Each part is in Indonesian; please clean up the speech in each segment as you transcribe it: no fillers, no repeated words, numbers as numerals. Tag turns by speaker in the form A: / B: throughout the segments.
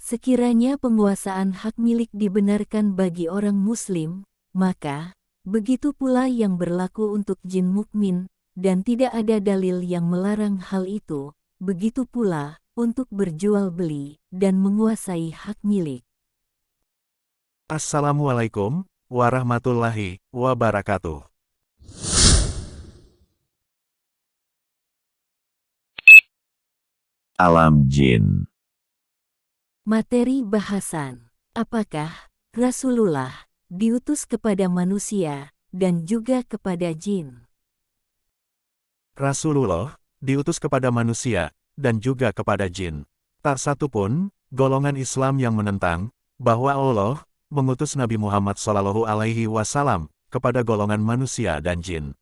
A: Sekiranya penguasaan hak milik dibenarkan bagi orang Muslim, maka begitu pula yang berlaku untuk jin mukmin, dan tidak ada dalil yang melarang hal itu. Begitu pula untuk berjual beli dan menguasai hak milik.
B: Assalamualaikum warahmatullahi wabarakatuh.
C: Alam jin.
A: Materi bahasan: apakah Rasulullah diutus kepada manusia dan juga kepada jin?
B: Rasulullah diutus kepada manusia dan juga kepada jin. Tak satu pun golongan Islam yang menentang bahwa Allah mengutus Nabi Muhammad SAW kepada golongan manusia dan jin.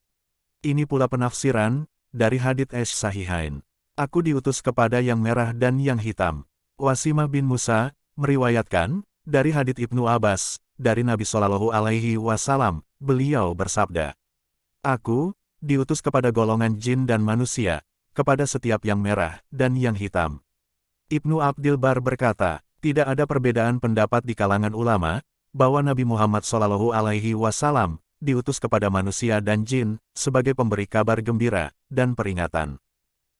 B: Ini pula penafsiran dari hadits Sahihain. Aku diutus kepada yang merah dan yang hitam. Wasimah bin Musa meriwayatkan dari hadits Ibnu Abbas dari Nabi SAW, beliau bersabda, "Aku diutus kepada golongan jin dan manusia, kepada setiap yang merah dan yang hitam." Ibnu Abdil Bar berkata, tidak ada perbedaan pendapat di kalangan ulama bahwa Nabi Muhammad SAW diutus kepada manusia dan jin sebagai pemberi kabar gembira dan peringatan.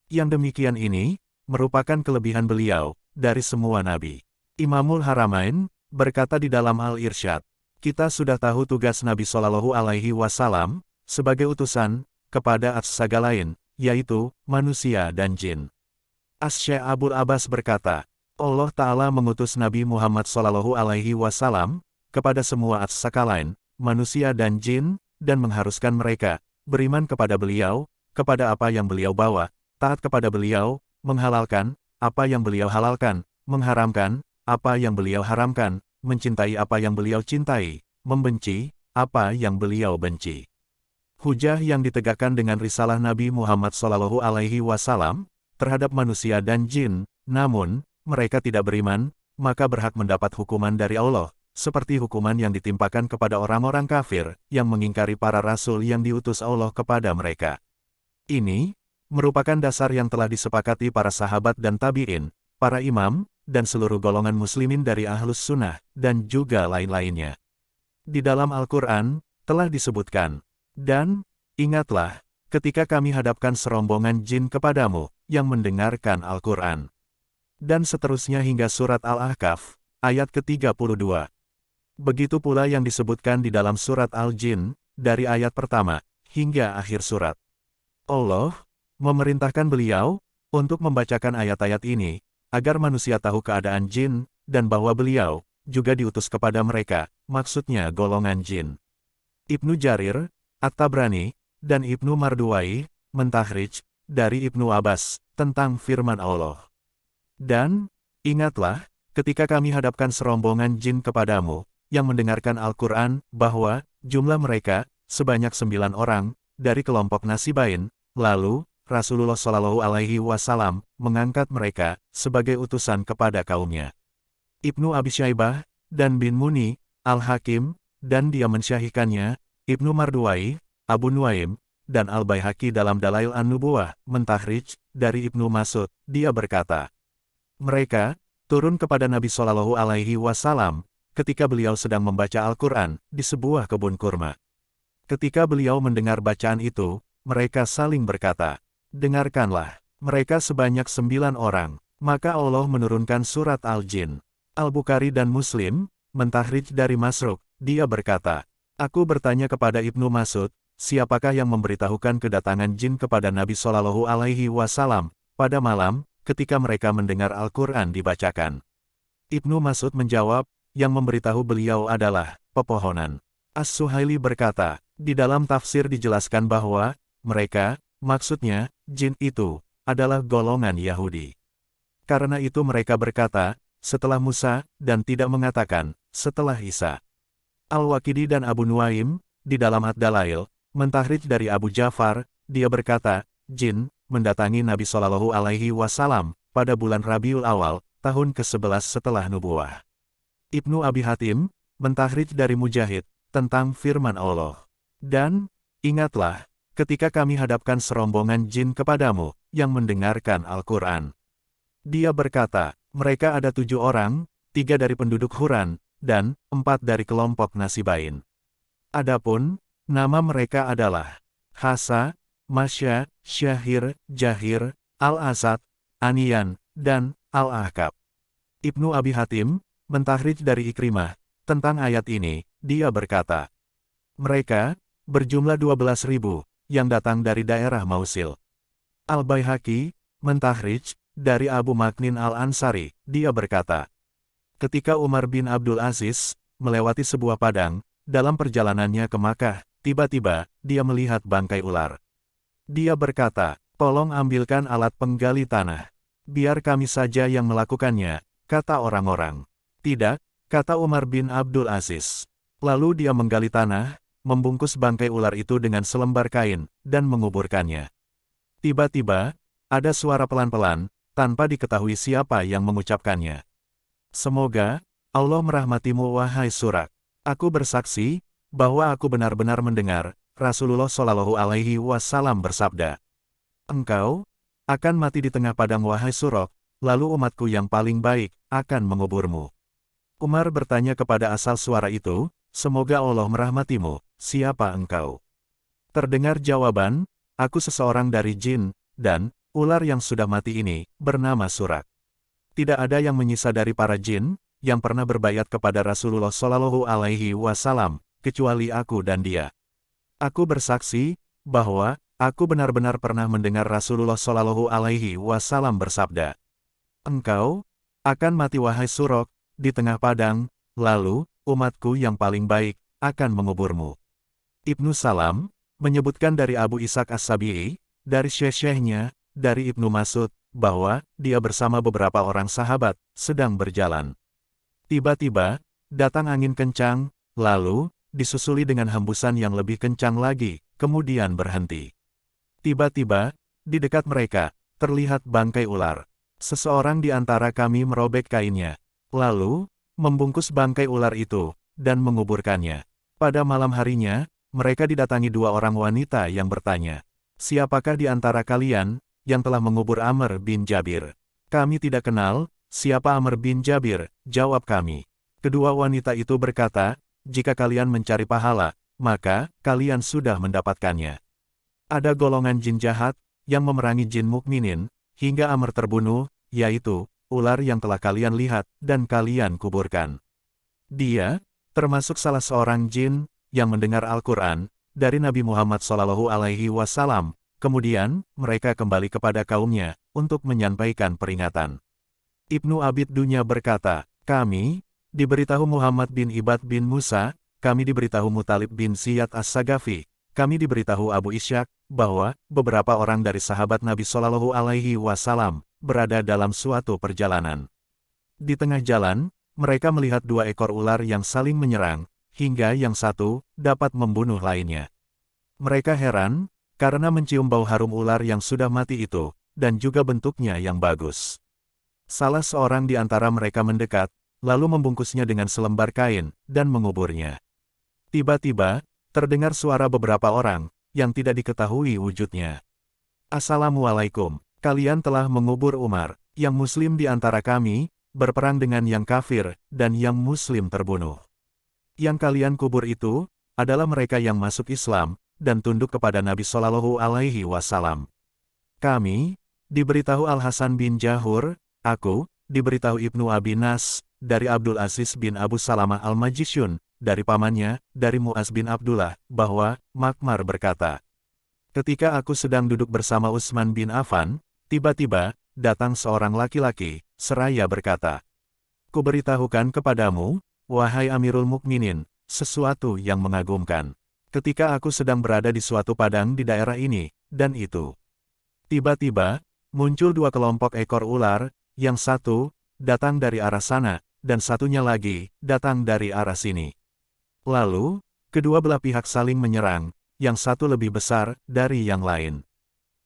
B: Yang demikian ini merupakan kelebihan beliau dari semua nabi. Imamul Haramain berkata di dalam Al-Irsyad, kita sudah tahu tugas Nabi SAW sebagai utusan kepada segala lain, yaitu manusia dan jin. As-Syekh Abul Abbas berkata, Allah Ta'ala mengutus Nabi Muhammad SAW kepada semua sekalain, manusia dan jin, dan mengharuskan mereka beriman kepada beliau, kepada apa yang beliau bawa, taat kepada beliau, menghalalkan apa yang beliau halalkan, mengharamkan apa yang beliau haramkan, mencintai apa yang beliau cintai, membenci apa yang beliau benci. Hujah yang ditegakkan dengan risalah Nabi Muhammad SAW terhadap manusia dan jin, namun mereka tidak beriman, maka berhak mendapat hukuman dari Allah, seperti hukuman yang ditimpakan kepada orang-orang kafir yang mengingkari para rasul yang diutus Allah kepada mereka. Ini merupakan dasar yang telah disepakati para sahabat dan tabi'in, para imam, dan seluruh golongan muslimin dari Ahlus Sunnah, dan juga lain-lainnya. Di dalam Al-Quran, telah disebutkan, dan, ingatlah, ketika kami hadapkan serombongan jin kepadamu, yang mendengarkan Al-Quran. Dan seterusnya hingga surat Al-Ahqaf, ayat ke-32. Begitu pula yang disebutkan di dalam surat Al-Jin, dari ayat pertama, hingga akhir surat. Allah memerintahkan beliau untuk membacakan ayat-ayat ini, agar manusia tahu keadaan jin, dan bahwa beliau juga diutus kepada mereka, maksudnya golongan jin. Ibnu Jarir, At-Tabrani, dan Ibnu Marduwai, mentahridж, dari Ibnu Abbas, tentang firman Allah. Dan, ingatlah, ketika kami hadapkan serombongan jin kepadamu, yang mendengarkan Al-Quran, bahwa jumlah mereka sebanyak 9 orang, dari kelompok Nasibain, lalu Rasulullah SAW mengangkat mereka sebagai utusan kepada kaumnya. Ibnu Abi Syaibah dan bin Muni, Al-Hakim, dan dia mensyahihkannya, Ibnu Marduwai, Abu Nuaim, dan Al-Baihaqi dalam Dalail An-Nubuwah, mentahridж, dari Ibnu Mas'ud, dia berkata, mereka turun kepada Nabi SAW ketika beliau sedang membaca Al-Quran di sebuah kebun kurma. Ketika beliau mendengar bacaan itu, mereka saling berkata, dengarkanlah, mereka sebanyak 9 orang, maka Allah menurunkan surat Al-Jin. Al-Bukhari dan Muslim, mentahridж dari Masruq, dia berkata, aku bertanya kepada Ibnu Mas'ud, siapakah yang memberitahukan kedatangan jin kepada Nabi SAW pada malam, ketika mereka mendengar Al-Quran dibacakan. Ibnu Mas'ud menjawab, yang memberitahu beliau adalah pepohonan. As-Suhaili berkata, di dalam tafsir dijelaskan bahwa mereka, maksudnya, jin itu, adalah golongan Yahudi. Karena itu mereka berkata, setelah Musa, dan tidak mengatakan, setelah Isa. Al-Waqidi dan Abu Nuaim, di dalam Ad-Dalail, mentahridж dari Abu Ja'far, dia berkata, jin, mendatangi Nabi SAW, pada bulan Rabiul Awal, tahun ke-11 setelah nubuwah. Ibnu Abi Hatim, mentahridж dari Mujahid, tentang firman Allah. Dan, ingatlah, ketika kami hadapkan serombongan jin kepadamu, yang mendengarkan Al-Quran. Dia berkata, mereka ada 7 orang, 3 dari penduduk Huran, dan 4 dari kelompok Nasibain. Adapun nama mereka adalah Hasa, Masya, Syahir, Jahir, Al-Asad, Aniyan, dan Al-Ahkab. Ibnu Abi Hatim mentahridj dari Ikrimah tentang ayat ini, dia berkata, mereka berjumlah 12.000 yang datang dari daerah Mausil. Al-Baihaqi mentahridj dari Abu Maknin Al-Ansari, dia berkata, ketika Umar bin Abdul Aziz melewati sebuah padang, dalam perjalanannya ke Makkah, tiba-tiba dia melihat bangkai ular. Dia berkata, tolong ambilkan alat penggali tanah. Biar kami saja yang melakukannya, kata orang-orang. Tidak, kata Umar bin Abdul Aziz. Lalu dia menggali tanah, membungkus bangkai ular itu dengan selembar kain, dan menguburkannya. Tiba-tiba, ada suara pelan-pelan, tanpa diketahui siapa yang mengucapkannya. Semoga Allah merahmatimu wahai Surak. Aku bersaksi, bahwa aku benar-benar mendengar, Rasulullah Shallallahu Alaihi Wasallam bersabda, engkau akan mati di tengah padang wahai Surok, lalu umatku yang paling baik akan menguburmu. Umar bertanya kepada asal suara itu, semoga Allah merahmatimu, siapa engkau? Terdengar jawaban, aku seseorang dari jin, dan ular yang sudah mati ini bernama Surak. Tidak ada yang menyisa dari para jin yang pernah berbayat kepada Rasulullah Shallallahu Alaihi Wasallam, kecuali aku dan dia. Aku bersaksi bahwa aku benar-benar pernah mendengar Rasulullah Shallallahu Alaihi Wasallam bersabda, engkau akan mati wahai Surok di tengah padang, lalu umatku yang paling baik akan menguburmu. Ibnu Salam menyebutkan dari Abu Ishaq As-Sabi'i, dari syekh-syekhnya, dari Ibnu Mas'ud, bahwa dia bersama beberapa orang sahabat sedang berjalan. Tiba-tiba datang angin kencang, lalu disusuli dengan hembusan yang lebih kencang lagi, kemudian berhenti. Tiba-tiba, di dekat mereka, terlihat bangkai ular. Seseorang di antara kami merobek kainnya, lalu membungkus bangkai ular itu, dan menguburkannya. Pada malam harinya, mereka didatangi 2 orang wanita yang bertanya, siapakah di antara kalian yang telah mengubur Amr bin Jabir? Kami tidak kenal, siapa Amr bin Jabir, jawab kami. Kedua wanita itu berkata, jika kalian mencari pahala, maka kalian sudah mendapatkannya. Ada golongan jin jahat yang memerangi jin mukminin hingga Amr terbunuh, yaitu ular yang telah kalian lihat dan kalian kuburkan. Dia termasuk salah seorang jin yang mendengar Al-Quran dari Nabi Muhammad Shallallahu Alaihi Wasallam. Kemudian mereka kembali kepada kaumnya untuk menyampaikan peringatan. Ibnu Abid Dunya berkata, kami diberitahu Muhammad bin Ibad bin Musa, kami diberitahu Mutalib bin Ziyad As-Sagafi, kami diberitahu Abu Ishaq, bahwa beberapa orang dari sahabat Nabi Shallallahu Alaihi Wasallam berada dalam suatu perjalanan. Di tengah jalan, mereka melihat 2 ekor ular yang saling menyerang, hingga yang satu dapat membunuh lainnya. Mereka heran, karena mencium bau harum ular yang sudah mati itu, dan juga bentuknya yang bagus. Salah seorang di antara mereka mendekat, lalu membungkusnya dengan selembar kain, dan menguburnya. Tiba-tiba, terdengar suara beberapa orang, yang tidak diketahui wujudnya. Assalamualaikum, kalian telah mengubur Umar, yang muslim di antara kami, berperang dengan yang kafir, dan yang muslim terbunuh. Yang kalian kubur itu, adalah mereka yang masuk Islam, dan tunduk kepada Nabi Shallallahu Alaihi Wasallam. Kami diberitahu Al-Hasan bin Jahur, aku diberitahu Ibnu Abi Nas, dari Abdul Aziz bin Abu Salamah Al-Majisyun, dari pamannya, dari Mu'az bin Abdullah, bahwa Makmar berkata, ketika aku sedang duduk bersama Utsman bin Affan, tiba-tiba datang seorang laki-laki, seraya berkata, kuberitahukan kepadamu, wahai Amirul Mukminin, sesuatu yang mengagumkan. Ketika aku sedang berada di suatu padang di daerah ini, dan itu. Tiba-tiba, muncul 2 kelompok ekor ular, yang satu datang dari arah sana, dan satunya lagi datang dari arah sini. Lalu, kedua belah pihak saling menyerang, yang satu lebih besar dari yang lain.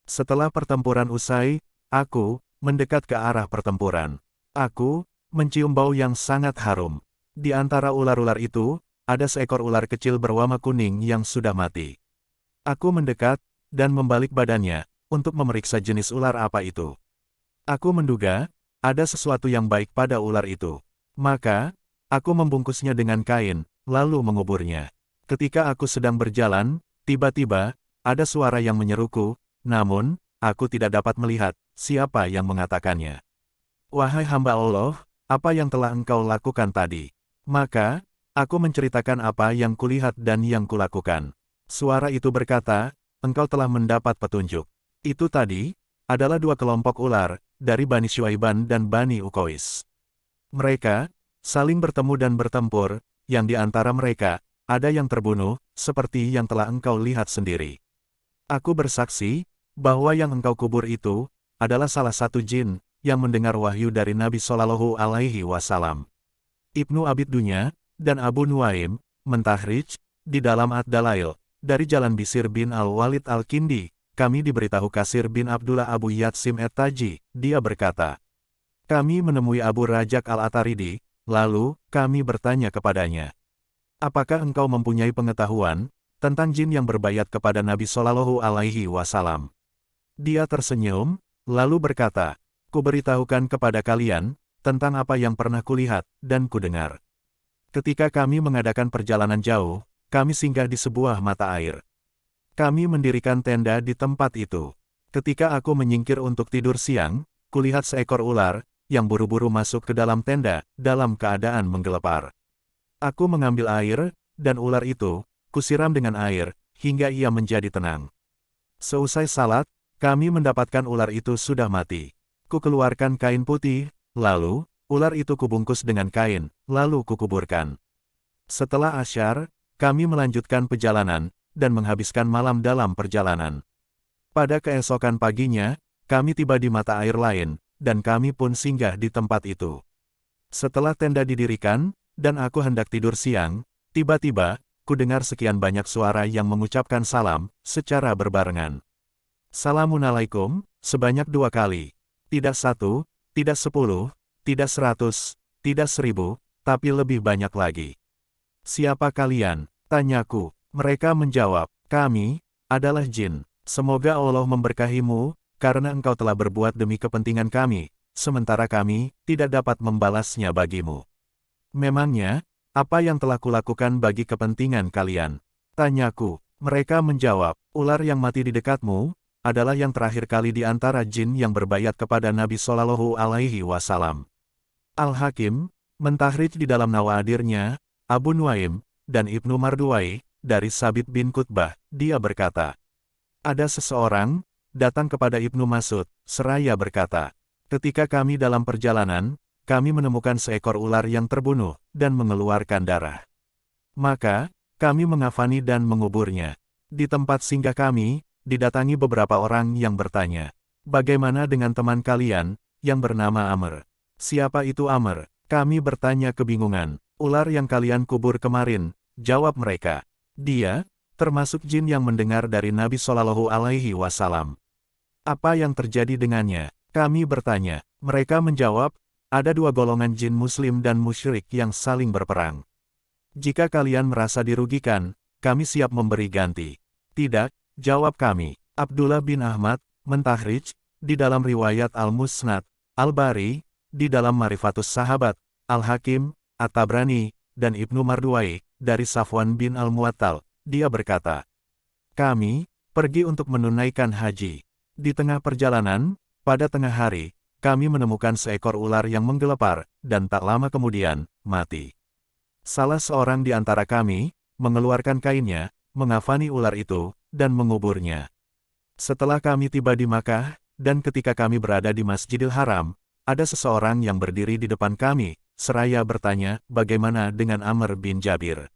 B: Setelah pertempuran usai, aku mendekat ke arah pertempuran. Aku mencium bau yang sangat harum. Di antara ular-ular itu, ada seekor ular kecil berwarna kuning yang sudah mati. Aku mendekat, dan membalik badannya, untuk memeriksa jenis ular apa itu. Aku menduga, ada sesuatu yang baik pada ular itu. Maka, aku membungkusnya dengan kain, lalu menguburnya. Ketika aku sedang berjalan, tiba-tiba, ada suara yang menyeruku, namun, aku tidak dapat melihat siapa yang mengatakannya. Wahai hamba Allah, apa yang telah engkau lakukan tadi? Maka, aku menceritakan apa yang kulihat dan yang kulakukan. Suara itu berkata, engkau telah mendapat petunjuk. Itu tadi, adalah dua kelompok ular, dari Bani Syuaiban dan Bani Uqais. Mereka saling bertemu dan bertempur, yang di antara mereka ada yang terbunuh, seperti yang telah engkau lihat sendiri. Aku bersaksi bahwa yang engkau kubur itu adalah salah satu jin yang mendengar wahyu dari Nabi Shallallahu Alaihi Wasallam. Ibnu Abid Dunya dan Abu Nuaim mentahrij di dalam Ad-Dalail dari jalan Bisir bin Al-Walid Al-Kindi. Kami diberitahu Kasir bin Abdullah Abu Yatsim Et-Taji. Dia berkata, kami menemui Abu Rajak Al-Ataridi, lalu kami bertanya kepadanya, apakah engkau mempunyai pengetahuan tentang jin yang berbayat kepada Nabi Shallallahu Alaihi Wasallam? Dia tersenyum, lalu berkata, kuberitahukan kepada kalian tentang apa yang pernah kulihat dan kudengar. Ketika kami mengadakan perjalanan jauh, kami singgah di sebuah mata air. Kami mendirikan tenda di tempat itu. Ketika aku menyingkir untuk tidur siang, kulihat seekor ular yang buru-buru masuk ke dalam tenda, dalam keadaan menggelepar. Aku mengambil air, dan ular itu, kusiram dengan air, hingga ia menjadi tenang. Seusai salat, kami mendapatkan ular itu sudah mati. Ku keluarkan kain putih, lalu, ular itu kubungkus dengan kain, lalu kukuburkan. Setelah asyar, kami melanjutkan perjalanan, dan menghabiskan malam dalam perjalanan. Pada keesokan paginya, kami tiba di mata air lain, dan kami pun singgah di tempat itu. Setelah tenda didirikan, dan aku hendak tidur siang, tiba-tiba, ku dengar sekian banyak suara yang mengucapkan salam, secara berbarengan. Assalamualaikum, sebanyak 2 kali. Tidak 1, tidak 10, tidak 100, tidak 1000, tapi lebih banyak lagi. Siapa kalian? Tanyaku. Mereka menjawab, kami adalah jin. Semoga Allah memberkahimu, karena engkau telah berbuat demi kepentingan kami, sementara kami tidak dapat membalasnya bagimu. Memangnya, apa yang telah kulakukan bagi kepentingan kalian? Tanyaku. Mereka menjawab, ular yang mati di dekatmu adalah yang terakhir kali di antara jin yang berbayat kepada Nabi Shallallahu Alaihi Wasallam. Al-Hakim mentahrij di dalam Nawadirnya, Abu Nuaim dan Ibnu Marduwai dari Sabit bin Qutbah. Dia berkata, ada seseorang datang kepada Ibnu Mas'ud, seraya berkata, ketika kami dalam perjalanan, kami menemukan seekor ular yang terbunuh, dan mengeluarkan darah. Maka, kami mengafani dan menguburnya. Di tempat singgah kami, didatangi beberapa orang yang bertanya, bagaimana dengan teman kalian, yang bernama Amr? Siapa itu Amr? Kami bertanya kebingungan. Ular yang kalian kubur kemarin, jawab mereka. Dia termasuk jin yang mendengar dari Nabi Shallallahu Alaihi Wasallam. Apa yang terjadi dengannya? Kami bertanya. Mereka menjawab, ada 2 golongan jin muslim dan musyrik yang saling berperang. Jika kalian merasa dirugikan, kami siap memberi ganti. Tidak, jawab kami. Abdullah bin Ahmad mentahrij di dalam riwayat Al-Musnad, Al-Bari di dalam Marifatus Sahabat, Al-Hakim, At-Tabrani dan Ibnu Marduwai dari Safwan bin Al-Muattal. Dia berkata, kami pergi untuk menunaikan haji. Di tengah perjalanan, pada tengah hari, kami menemukan seekor ular yang menggelepar, dan tak lama kemudian, mati. Salah seorang di antara kami, mengeluarkan kainnya, mengafani ular itu, dan menguburnya. Setelah kami tiba di Makkah, dan ketika kami berada di Masjidil Haram, ada seseorang yang berdiri di depan kami, seraya bertanya, bagaimana dengan Amr bin Jabir?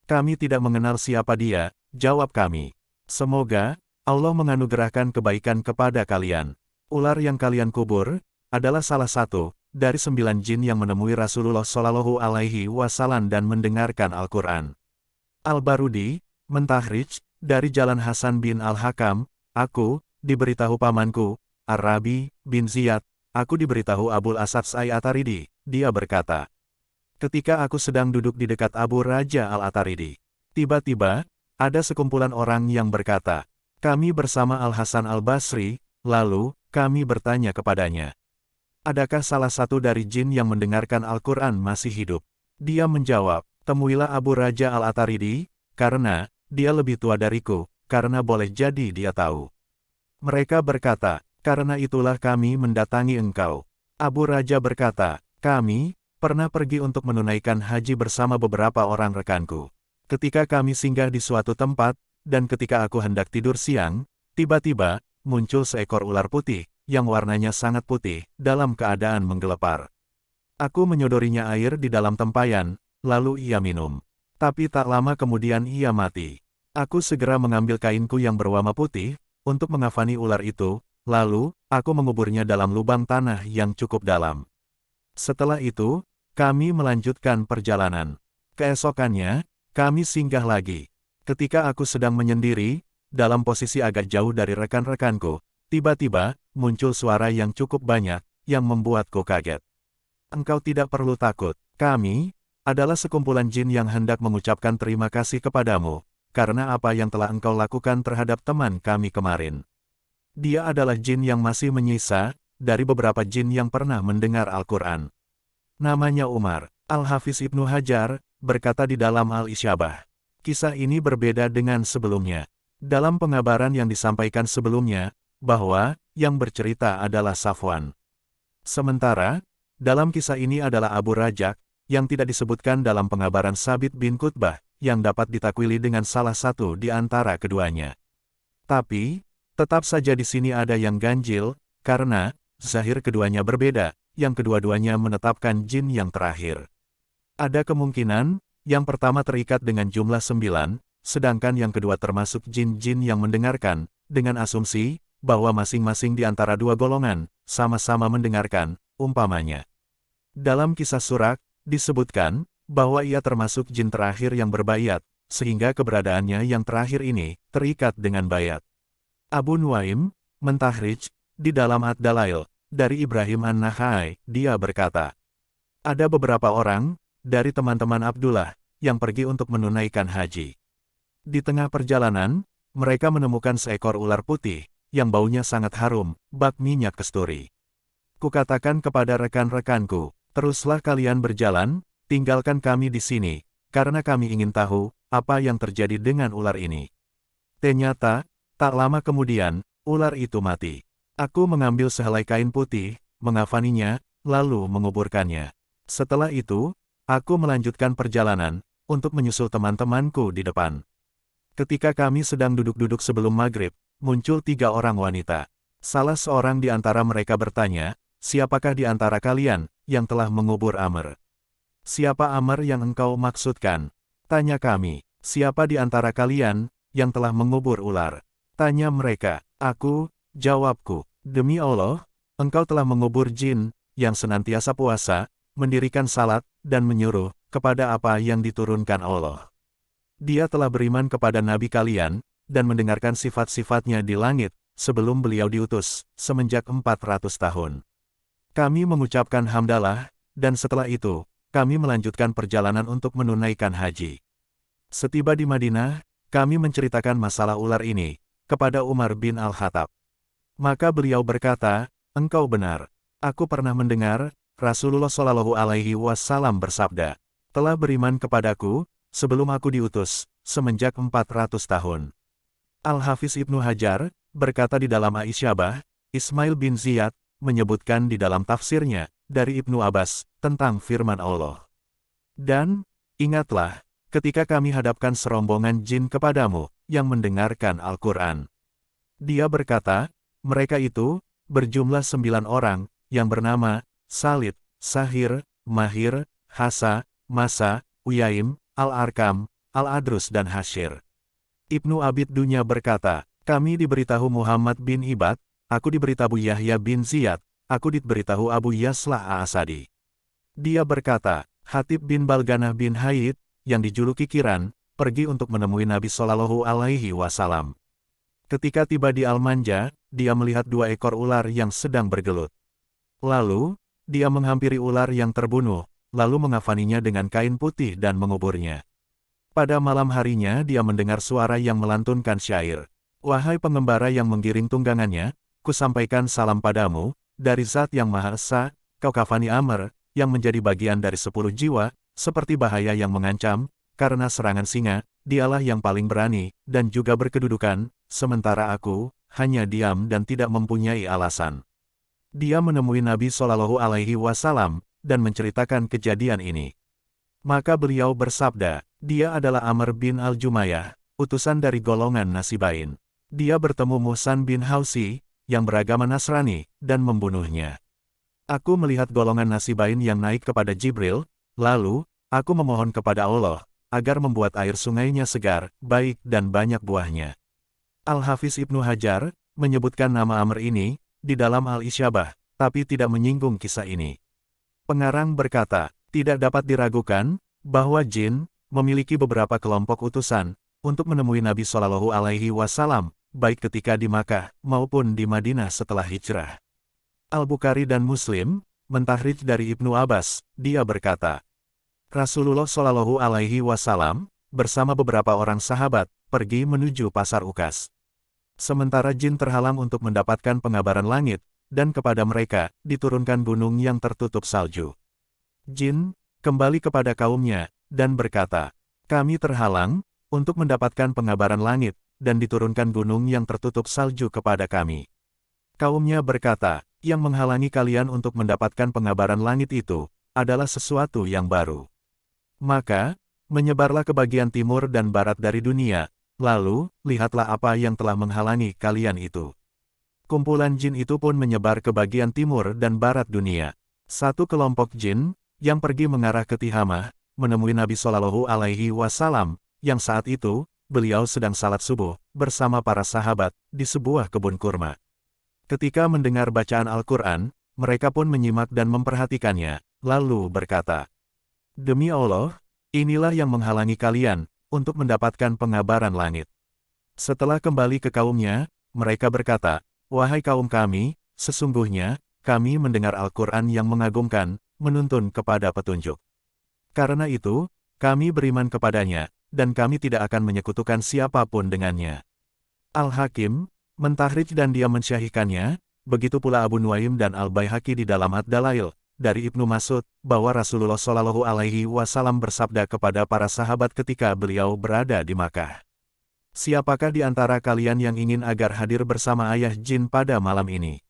B: Kami tidak mengenal siapa dia, jawab kami. Semoga Allah menganugerahkan kebaikan kepada kalian. Ular yang kalian kubur adalah salah satu dari 9 jin yang menemui Rasulullah Shallallahu Alaihi Wasallam dan mendengarkan Al-Quran. Al-Barudi mentahrij dari jalan Hasan bin Al-Hakam, aku diberitahu pamanku, Ar-Rabi bin Ziyad, aku diberitahu Abul Asad Al-Ataridi. Dia berkata, ketika aku sedang duduk di dekat Abu Raja Al-Ataridi, tiba-tiba ada sekumpulan orang yang berkata, kami bersama Al-Hasan Al-Basri, lalu kami bertanya kepadanya, Adakah salah satu dari jin yang mendengarkan Al-Quran masih hidup? Dia menjawab, temuilah Abu Raja Al-Ataridi, karena dia lebih tua dariku, karena boleh jadi dia tahu. Mereka berkata, karena itulah kami mendatangi engkau. Abu Raja berkata, kami pernah pergi untuk menunaikan haji bersama beberapa orang rekanku. Ketika kami singgah di suatu tempat, dan ketika aku hendak tidur siang, tiba-tiba muncul seekor ular putih, yang warnanya sangat putih, dalam keadaan menggelepar. Aku menyodorinya air di dalam tempayan, lalu ia minum. Tapi tak lama kemudian ia mati. Aku segera mengambil kainku yang berwarna putih, untuk mengafani ular itu, lalu, aku menguburnya dalam lubang tanah yang cukup dalam. Setelah itu, kami melanjutkan perjalanan. Keesokannya, kami singgah lagi. Ketika aku sedang menyendiri, dalam posisi agak jauh dari rekan-rekanku, tiba-tiba, muncul suara yang cukup banyak, yang membuatku kaget. Engkau tidak perlu takut, kami adalah sekumpulan jin yang hendak mengucapkan terima kasih kepadamu, karena apa yang telah engkau lakukan terhadap teman kami kemarin. Dia adalah jin yang masih menyisa, dari beberapa jin yang pernah mendengar Al-Quran. Namanya Umar. Al-Hafiz Ibnu Hajar berkata di dalam Al-Isyabah. Kisah ini berbeda dengan sebelumnya. Dalam pengabaran yang disampaikan sebelumnya, bahwa yang bercerita adalah Safwan. Sementara, dalam kisah ini adalah Abu Rajak, yang tidak disebutkan dalam pengabaran Sabit bin Qutbah, yang dapat ditakwili dengan salah satu di antara keduanya. Tapi, tetap saja di sini ada yang ganjil, karena zahir keduanya berbeda, yang kedua-duanya menetapkan jin yang terakhir. Ada kemungkinan, yang pertama terikat dengan jumlah 9, sedangkan yang kedua termasuk jin-jin yang mendengarkan, dengan asumsi, bahwa masing-masing di antara dua golongan, sama-sama mendengarkan, umpamanya. Dalam kisah Surak, disebutkan, bahwa ia termasuk jin terakhir yang berbayat, sehingga keberadaannya yang terakhir ini, terikat dengan bayat. Abu Nuaim, mentahrij, di dalam Ad-Dalail, dari Ibrahim An-Nakhai, dia berkata, ada beberapa orang, dari teman-teman Abdullah, yang pergi untuk menunaikan haji. Di tengah perjalanan, mereka menemukan seekor ular putih, yang baunya sangat harum, bak minyak kasturi. Kukatakan kepada rekan-rekanku, teruslah kalian berjalan, tinggalkan kami di sini, karena kami ingin tahu, apa yang terjadi dengan ular ini. Ternyata, tak lama kemudian, ular itu mati. Aku mengambil sehelai kain putih, mengafaninya, lalu menguburkannya. Setelah itu, aku melanjutkan perjalanan, untuk menyusul teman-temanku di depan. Ketika kami sedang duduk-duduk sebelum maghrib, muncul 3 orang wanita. Salah seorang di antara mereka bertanya, siapakah di antara kalian, yang telah mengubur Amr? Siapa Amr yang engkau maksudkan? Tanya kami. Siapa di antara kalian, yang telah mengubur ular? Tanya mereka. Aku, jawabku. Demi Allah, engkau telah mengubur jin, yang senantiasa puasa, mendirikan salat, dan menyuruh, kepada apa yang diturunkan Allah. Dia telah beriman kepada Nabi kalian, dan mendengarkan sifat-sifatnya di langit, sebelum beliau diutus, semenjak 400 tahun. Kami mengucapkan hamdalah, dan setelah itu, kami melanjutkan perjalanan untuk menunaikan haji. Setiba di Madinah, kami menceritakan masalah ular ini, kepada Umar bin Al-Khattab. Maka beliau berkata, engkau benar. Aku pernah mendengar, Rasulullah Shallallahu Alaihi Wasallam bersabda, telah beriman kepadaku, sebelum aku diutus, semenjak 400 tahun. Al-Hafiz Ibnu Hajar, berkata di dalam Aisyabah, Ismail bin Ziyad, menyebutkan di dalam tafsirnya, dari Ibnu Abbas, tentang firman Allah. Dan, ingatlah, ketika kami hadapkan serombongan jin kepadamu, yang mendengarkan Al-Quran. Dia berkata, mereka itu, berjumlah 9 orang, yang bernama, Salid, Sahir, Mahir, Hasa, Masa, Uyaim, Al-Arkam, Al-Adrus dan Hashir. Ibnu Abid Dunya berkata, kami diberitahu Muhammad bin Ibad, aku diberitahu Yahya bin Ziyad, aku diberitahu Abu Yaslah A'asadi. Dia berkata, Hatib bin Balganah bin Haid, yang dijuluki Kiran, pergi untuk menemui Nabi Shallallahu Alaihi Wasallam. Ketika tiba di Al-Manja, dia melihat 2 ekor ular yang sedang bergelut. Lalu, dia menghampiri ular yang terbunuh, lalu mengafaninya dengan kain putih dan menguburnya. Pada malam harinya dia mendengar suara yang melantunkan syair. Wahai pengembara yang menggiring tunggangannya, kusampaikan salam padamu, dari Zat yang Maha Esa, kau kafani Amr, yang menjadi bagian dari 10 jiwa, seperti bahaya yang mengancam, karena serangan singa, dialah yang paling berani, dan juga berkedudukan, sementara aku, hanya diam dan tidak mempunyai alasan. Dia menemui Nabi Shallallahu Alaihi Wasallam, dan menceritakan kejadian ini. Maka beliau bersabda, dia adalah Amr bin Al-Jumayyah, utusan dari golongan Nasibain. Dia bertemu Muhsan bin Hausi, yang beragama Nasrani, dan membunuhnya. Aku melihat golongan Nasibain yang naik kepada Jibril, lalu, aku memohon kepada Allah, agar membuat air sungainya segar, baik dan banyak buahnya. Al-Hafiz Ibnu Hajar, menyebutkan nama Amr ini, di dalam Al-Isyabah, tapi tidak menyinggung kisah ini. Pengarang berkata, tidak dapat diragukan, bahwa jin, memiliki beberapa kelompok utusan, untuk menemui Nabi Shallallahu Alaihi Wasallam, baik ketika di Makkah, maupun di Madinah setelah hijrah. Al-Bukhari dan Muslim, mentahridj dari Ibnu Abbas, dia berkata, Rasulullah Shallallahu Alaihi Wasallam, bersama beberapa orang sahabat, pergi menuju pasar Ukas. Sementara jin terhalang untuk mendapatkan pengabaran langit, dan kepada mereka, diturunkan gunung yang tertutup salju. Jin, kembali kepada kaumnya, dan berkata, kami terhalang, untuk mendapatkan pengabaran langit, dan diturunkan gunung yang tertutup salju kepada kami. Kaumnya berkata, yang menghalangi kalian untuk mendapatkan pengabaran langit itu, adalah sesuatu yang baru. Maka, menyebarlah ke bagian timur dan barat dari dunia, lalu, lihatlah apa yang telah menghalangi kalian itu. Kumpulan jin itu pun menyebar ke bagian timur dan barat dunia. Satu kelompok jin, yang pergi mengarah ke Tihamah, menemui Nabi Shallallahu Alaihi Wasallam, yang saat itu, beliau sedang salat subuh, bersama para sahabat, di sebuah kebun kurma. Ketika mendengar bacaan Al-Quran, mereka pun menyimak dan memperhatikannya, lalu berkata, demi Allah, inilah yang menghalangi kalian, untuk mendapatkan pengabaran langit. Setelah kembali ke kaumnya, mereka berkata, wahai kaum kami, sesungguhnya, kami mendengar Al-Quran yang mengagumkan, menuntun kepada petunjuk. Karena itu, kami beriman kepadanya, dan kami tidak akan menyekutukan siapapun dengannya. Al-Hakim, mentahridj dan dia mensyahihkannya, begitu pula Abu Nuaim dan Al-Baihaqi di dalam Ad-Dalail, dari Ibnu Mas'ud, bahwa Rasulullah Shallallahu Alaihi Wasallam bersabda kepada para sahabat ketika beliau berada di Makkah. Siapakah di antara kalian yang ingin agar hadir bersama ayah jin pada malam ini?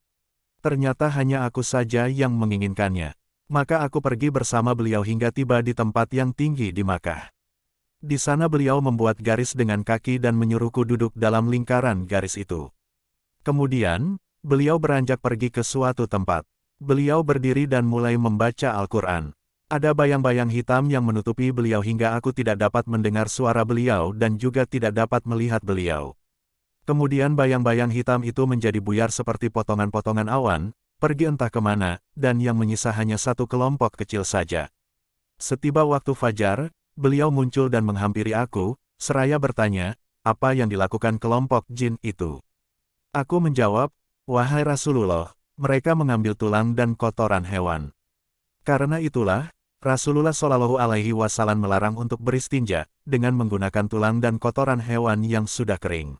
B: Ternyata hanya aku saja yang menginginkannya. Maka aku pergi bersama beliau hingga tiba di tempat yang tinggi di Makkah. Di sana beliau membuat garis dengan kaki dan menyuruhku duduk dalam lingkaran garis itu. Kemudian, beliau beranjak pergi ke suatu tempat. Beliau berdiri dan mulai membaca Al-Quran. Ada bayang-bayang hitam yang menutupi beliau hingga aku tidak dapat mendengar suara beliau dan juga tidak dapat melihat beliau. Kemudian bayang-bayang hitam itu menjadi buyar seperti potongan-potongan awan, pergi entah kemana, dan yang menyisa hanya satu kelompok kecil saja. Setiba waktu fajar, beliau muncul dan menghampiri aku, seraya bertanya, apa yang dilakukan kelompok jin itu? Aku menjawab, wahai Rasulullah, mereka mengambil tulang dan kotoran hewan. Karena itulah, Rasulullah Shallallahu Alaihi Wasallam melarang untuk beristinja, dengan menggunakan tulang dan kotoran hewan yang sudah kering.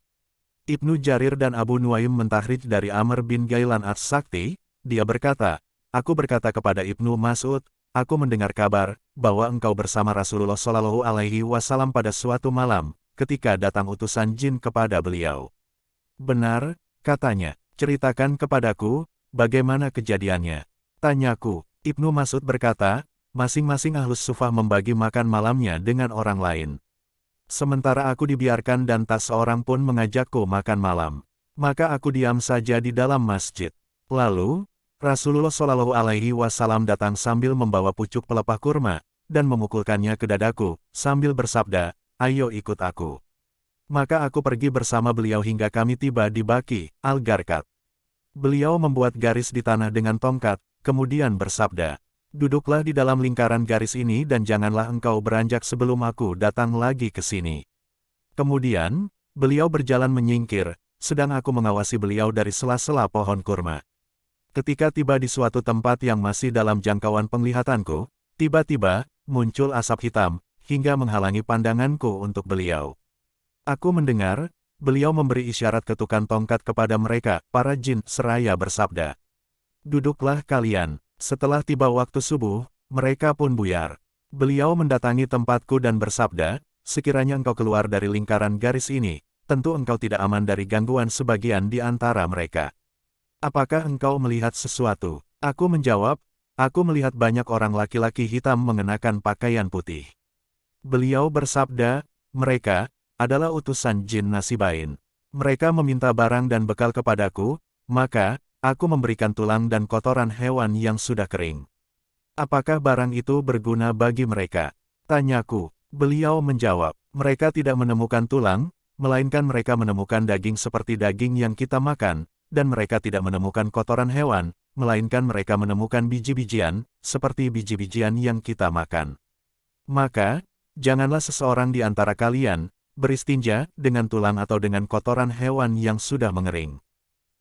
B: Ibnu Jarir dan Abu Nuaim mentahridj dari Amr bin Ghailan As-Sakti, dia berkata, aku berkata kepada Ibnu Mas'ud, aku mendengar kabar, bahwa engkau bersama Rasulullah Shallallahu Alaihi Wasallam pada suatu malam, ketika datang utusan jin kepada beliau. Benar, katanya, ceritakan kepadaku, bagaimana kejadiannya? Tanyaku. Ibnu Mas'ud berkata, masing-masing Ahlus Sufah membagi makan malamnya dengan orang lain. Sementara aku dibiarkan dan tak seorang pun mengajakku makan malam. Maka aku diam saja di dalam masjid. Lalu, Rasulullah Shallallahu Alaihi Wasallam datang sambil membawa pucuk pelepah kurma, dan memukulkannya ke dadaku, sambil bersabda, ayo ikut aku. Maka aku pergi bersama beliau hingga kami tiba di Baqi, Al-Gharqad. Beliau membuat garis di tanah dengan tongkat, kemudian bersabda, duduklah di dalam lingkaran garis ini dan janganlah engkau beranjak sebelum aku datang lagi ke sini. Kemudian, beliau berjalan menyingkir, sedang aku mengawasi beliau dari sela-sela pohon kurma. Ketika tiba di suatu tempat yang masih dalam jangkauan penglihatanku, tiba-tiba, muncul asap hitam, hingga menghalangi pandanganku untuk beliau. Aku mendengar, beliau memberi isyarat ketukan tongkat kepada mereka, para jin, seraya bersabda, duduklah kalian. Setelah tiba waktu subuh, mereka pun buyar. Beliau mendatangi tempatku dan bersabda, sekiranya engkau keluar dari lingkaran garis ini, tentu engkau tidak aman dari gangguan sebagian di antara mereka. Apakah engkau melihat sesuatu? Aku menjawab, aku melihat banyak orang laki-laki hitam mengenakan pakaian putih. Beliau bersabda, mereka adalah utusan jin Nasibain. Mereka meminta barang dan bekal kepadaku, maka aku memberikan tulang dan kotoran hewan yang sudah kering. Apakah barang itu berguna bagi mereka? Tanyaku. Beliau menjawab, mereka tidak menemukan tulang, melainkan mereka menemukan daging seperti daging yang kita makan, dan mereka tidak menemukan kotoran hewan, melainkan mereka menemukan biji-bijian, seperti biji-bijian yang kita makan. Maka, janganlah seseorang di antara kalian beristinja dengan tulang atau dengan kotoran hewan yang sudah mengering.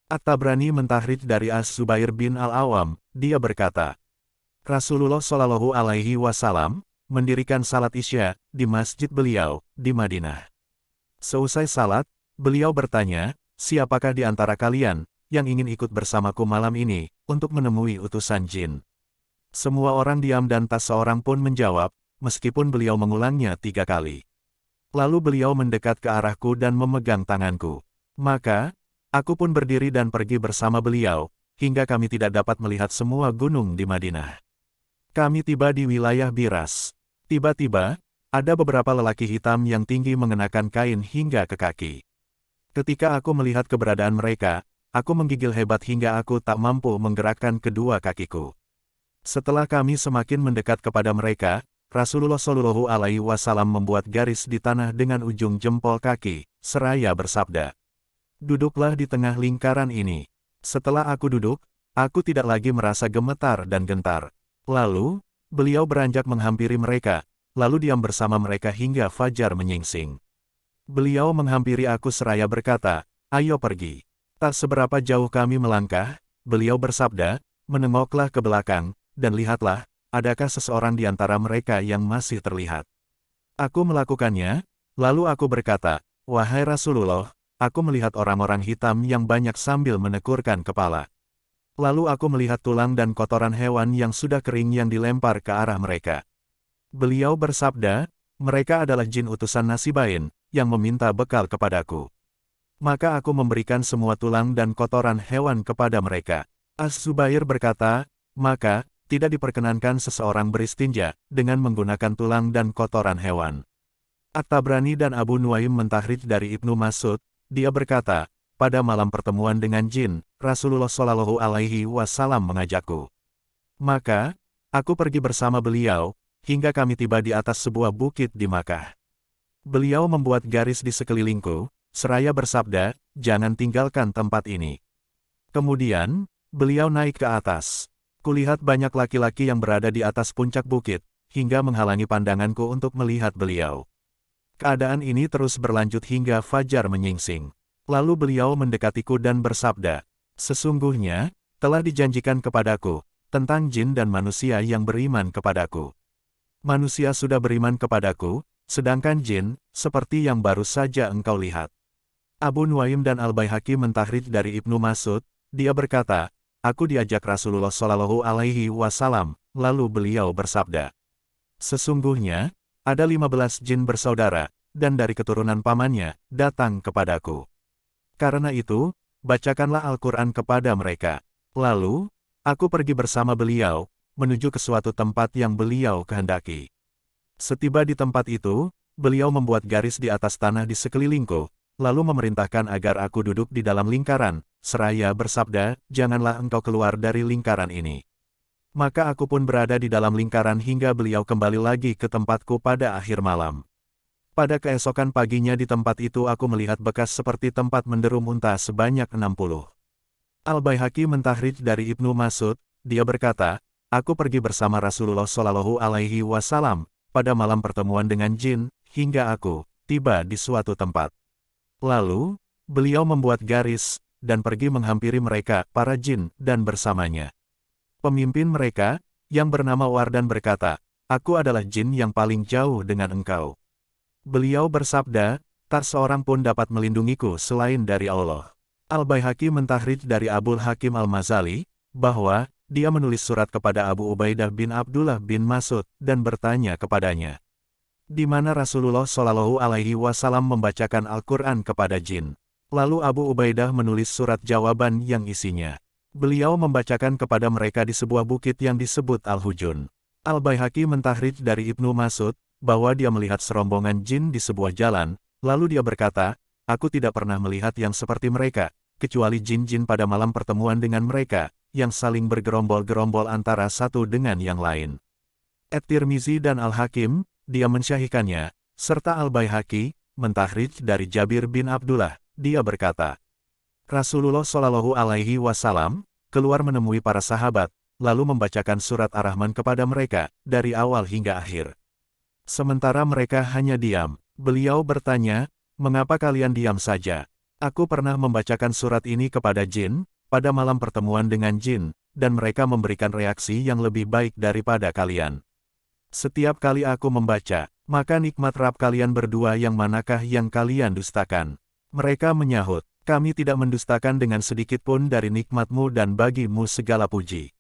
B: At-Tabrani mentahrid dari As-Zubair bin Al-Awam, dia berkata, Rasulullah Shallallahu Alaihi Wasallam mendirikan salat Isya di masjid beliau di Madinah. Seusai salat, beliau bertanya, siapakah di antara kalian yang ingin ikut bersamaku malam ini untuk menemui utusan jin? Semua orang diam dan tak seorang pun menjawab, meskipun beliau mengulangnya 3 kali. Lalu beliau mendekat ke arahku dan memegang tanganku. Maka, aku pun berdiri dan pergi bersama beliau, hingga kami tidak dapat melihat semua gunung di Madinah. Kami tiba di wilayah Biras. Tiba-tiba, ada beberapa lelaki hitam yang tinggi mengenakan kain hingga ke kaki. Ketika aku melihat keberadaan mereka, aku menggigil hebat hingga aku tak mampu menggerakkan kedua kakiku. Setelah kami semakin mendekat kepada mereka, Rasulullah Shallallahu Alaihi Wasallam membuat garis di tanah dengan ujung jempol kaki, seraya bersabda, "Duduklah di tengah lingkaran ini." Setelah aku duduk, aku tidak lagi merasa gemetar dan gentar. Lalu, beliau beranjak menghampiri mereka, lalu diam bersama mereka hingga fajar menyingsing. Beliau menghampiri aku seraya berkata, "Ayo pergi." Tak seberapa jauh kami melangkah, beliau bersabda, "Menengoklah ke belakang, dan lihatlah, adakah seseorang di antara mereka yang masih terlihat?" Aku melakukannya, lalu aku berkata, "Wahai Rasulullah, aku melihat orang-orang hitam yang banyak sambil menekurkan kepala." Lalu aku melihat tulang dan kotoran hewan yang sudah kering yang dilempar ke arah mereka. Beliau bersabda, mereka adalah jin utusan Nasibain, yang meminta bekal kepadaku. Maka aku memberikan semua tulang dan kotoran hewan kepada mereka. As-Zubair berkata, maka, tidak diperkenankan seseorang beristinja, dengan menggunakan tulang dan kotoran hewan. At-Tabrani dan Abu Nuaim mentahrid dari Ibnu Mas'ud, dia berkata, pada malam pertemuan dengan jin, Rasulullah Shallallahu Alaihi Wasallam mengajakku. Maka, aku pergi bersama beliau, hingga kami tiba di atas sebuah bukit di Makkah. Beliau membuat garis di sekelilingku, seraya bersabda, jangan tinggalkan tempat ini. Kemudian, beliau naik ke atas. Kulihat banyak laki-laki yang berada di atas puncak bukit, hingga menghalangi pandanganku untuk melihat beliau. Keadaan ini terus berlanjut hingga fajar menyingsing. Lalu beliau mendekatiku dan bersabda, sesungguhnya, telah dijanjikan kepadaku, tentang jin dan manusia yang beriman kepadaku. Manusia sudah beriman kepadaku, sedangkan jin, seperti yang baru saja engkau lihat. Abu Nuaim dan Al-Baihaqi mentahrid dari Ibnu Mas'ud, dia berkata, aku diajak Rasulullah Shallallahu Alaihi Wasallam, lalu beliau bersabda, sesungguhnya, ada 15 jin bersaudara, dan dari keturunan pamannya, datang kepadaku. Karena itu, bacakanlah Al-Quran kepada mereka. Lalu, aku pergi bersama beliau, menuju ke suatu tempat yang beliau kehendaki. Setiba di tempat itu, beliau membuat garis di atas tanah di sekelilingku, lalu memerintahkan agar aku duduk di dalam lingkaran, seraya bersabda, janganlah engkau keluar dari lingkaran ini. Maka aku pun berada di dalam lingkaran hingga beliau kembali lagi ke tempatku pada akhir malam. Pada keesokan paginya di tempat itu aku melihat bekas seperti tempat menderu unta sebanyak 60. Al-Baihaqi mentahrid dari Ibnu Mas'ud, dia berkata, aku pergi bersama Rasulullah Shallallahu Alaihi Wasallam, pada malam pertemuan dengan jin, hingga aku tiba di suatu tempat. Lalu, beliau membuat garis, dan pergi menghampiri mereka, para jin, dan bersamanya. Pemimpin mereka, yang bernama Wardan berkata, aku adalah jin yang paling jauh dengan engkau. Beliau bersabda, tak seorang pun dapat melindungiku selain dari Allah. Al-Baihaqi mentahrid dari Abul Hakim Al-Mazali, bahwa, dia menulis surat kepada Abu Ubaidah bin Abdullah bin Mas'ud dan bertanya kepadanya, di mana Rasulullah Shallallahu Alaihi Wasallam membacakan Al-Quran kepada jin. Lalu Abu Ubaidah menulis surat jawaban yang isinya, beliau membacakan kepada mereka di sebuah bukit yang disebut Al-Hujun. Al-Baihaqi mentahrid dari Ibnu Mas'ud, bahwa dia melihat serombongan jin di sebuah jalan, lalu dia berkata, aku tidak pernah melihat yang seperti mereka, kecuali jin-jin pada malam pertemuan dengan mereka, yang saling bergerombol-gerombol antara satu dengan yang lain. At-Tirmizi dan Al-Hakim, dia mensyahihkannya, serta Al-Baihaqi, mentahrid dari Jabir bin Abdullah, dia berkata, Rasulullah Shallallahu Alaihi Wasallam keluar menemui para sahabat, lalu membacakan surat Ar-Rahman kepada mereka, dari awal hingga akhir. Sementara mereka hanya diam, beliau bertanya, mengapa kalian diam saja? Aku pernah membacakan surat ini kepada jin, pada malam pertemuan dengan jin, dan mereka memberikan reaksi yang lebih baik daripada kalian. Setiap kali aku membaca, maka nikmat Rabb kalian berdua yang manakah yang kalian dustakan? Mereka menyahut, kami tidak mendustakan dengan sedikit pun dari nikmatmu dan bagimu segala puji.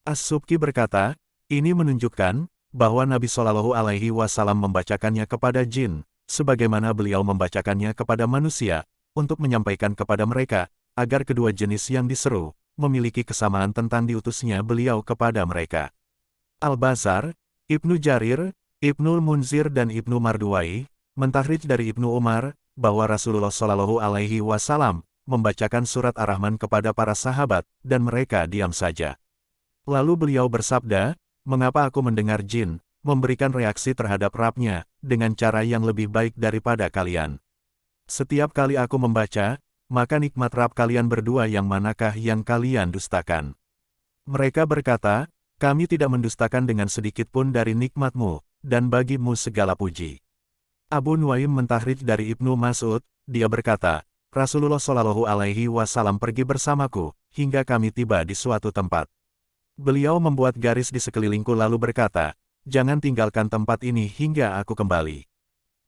B: As-Subki berkata, ini menunjukkan, bahwa Nabi Shallallahu Alaihi Wasallam membacakannya kepada jin, sebagaimana beliau membacakannya kepada manusia, untuk menyampaikan kepada mereka, agar kedua jenis yang diseru, memiliki kesamaan tentang diutusnya beliau kepada mereka. Al-Bazar, Ibnu Jarir, Ibnul Munzir dan Ibnu Marduwai, mentahrid dari Ibnu Umar, bahwa Rasulullah Shallallahu Alaihi Wasallam membacakan surat Ar-Rahman kepada para sahabat, dan mereka diam saja. Lalu beliau bersabda, mengapa aku mendengar jin, memberikan reaksi terhadap Rabb-nya, dengan cara yang lebih baik daripada kalian? Setiap kali aku membaca, maka nikmat Rabb kalian berdua yang manakah yang kalian dustakan? Mereka berkata, kami tidak mendustakan dengan sedikit pun dari nikmatmu, dan bagimu segala puji. Abu Nuaim mentahrid dari Ibnu Mas'ud, dia berkata, Rasulullah Shallallahu Alaihi Wasallam pergi bersamaku, hingga kami tiba di suatu tempat. Beliau membuat garis di sekelilingku lalu berkata, jangan tinggalkan tempat ini hingga aku kembali.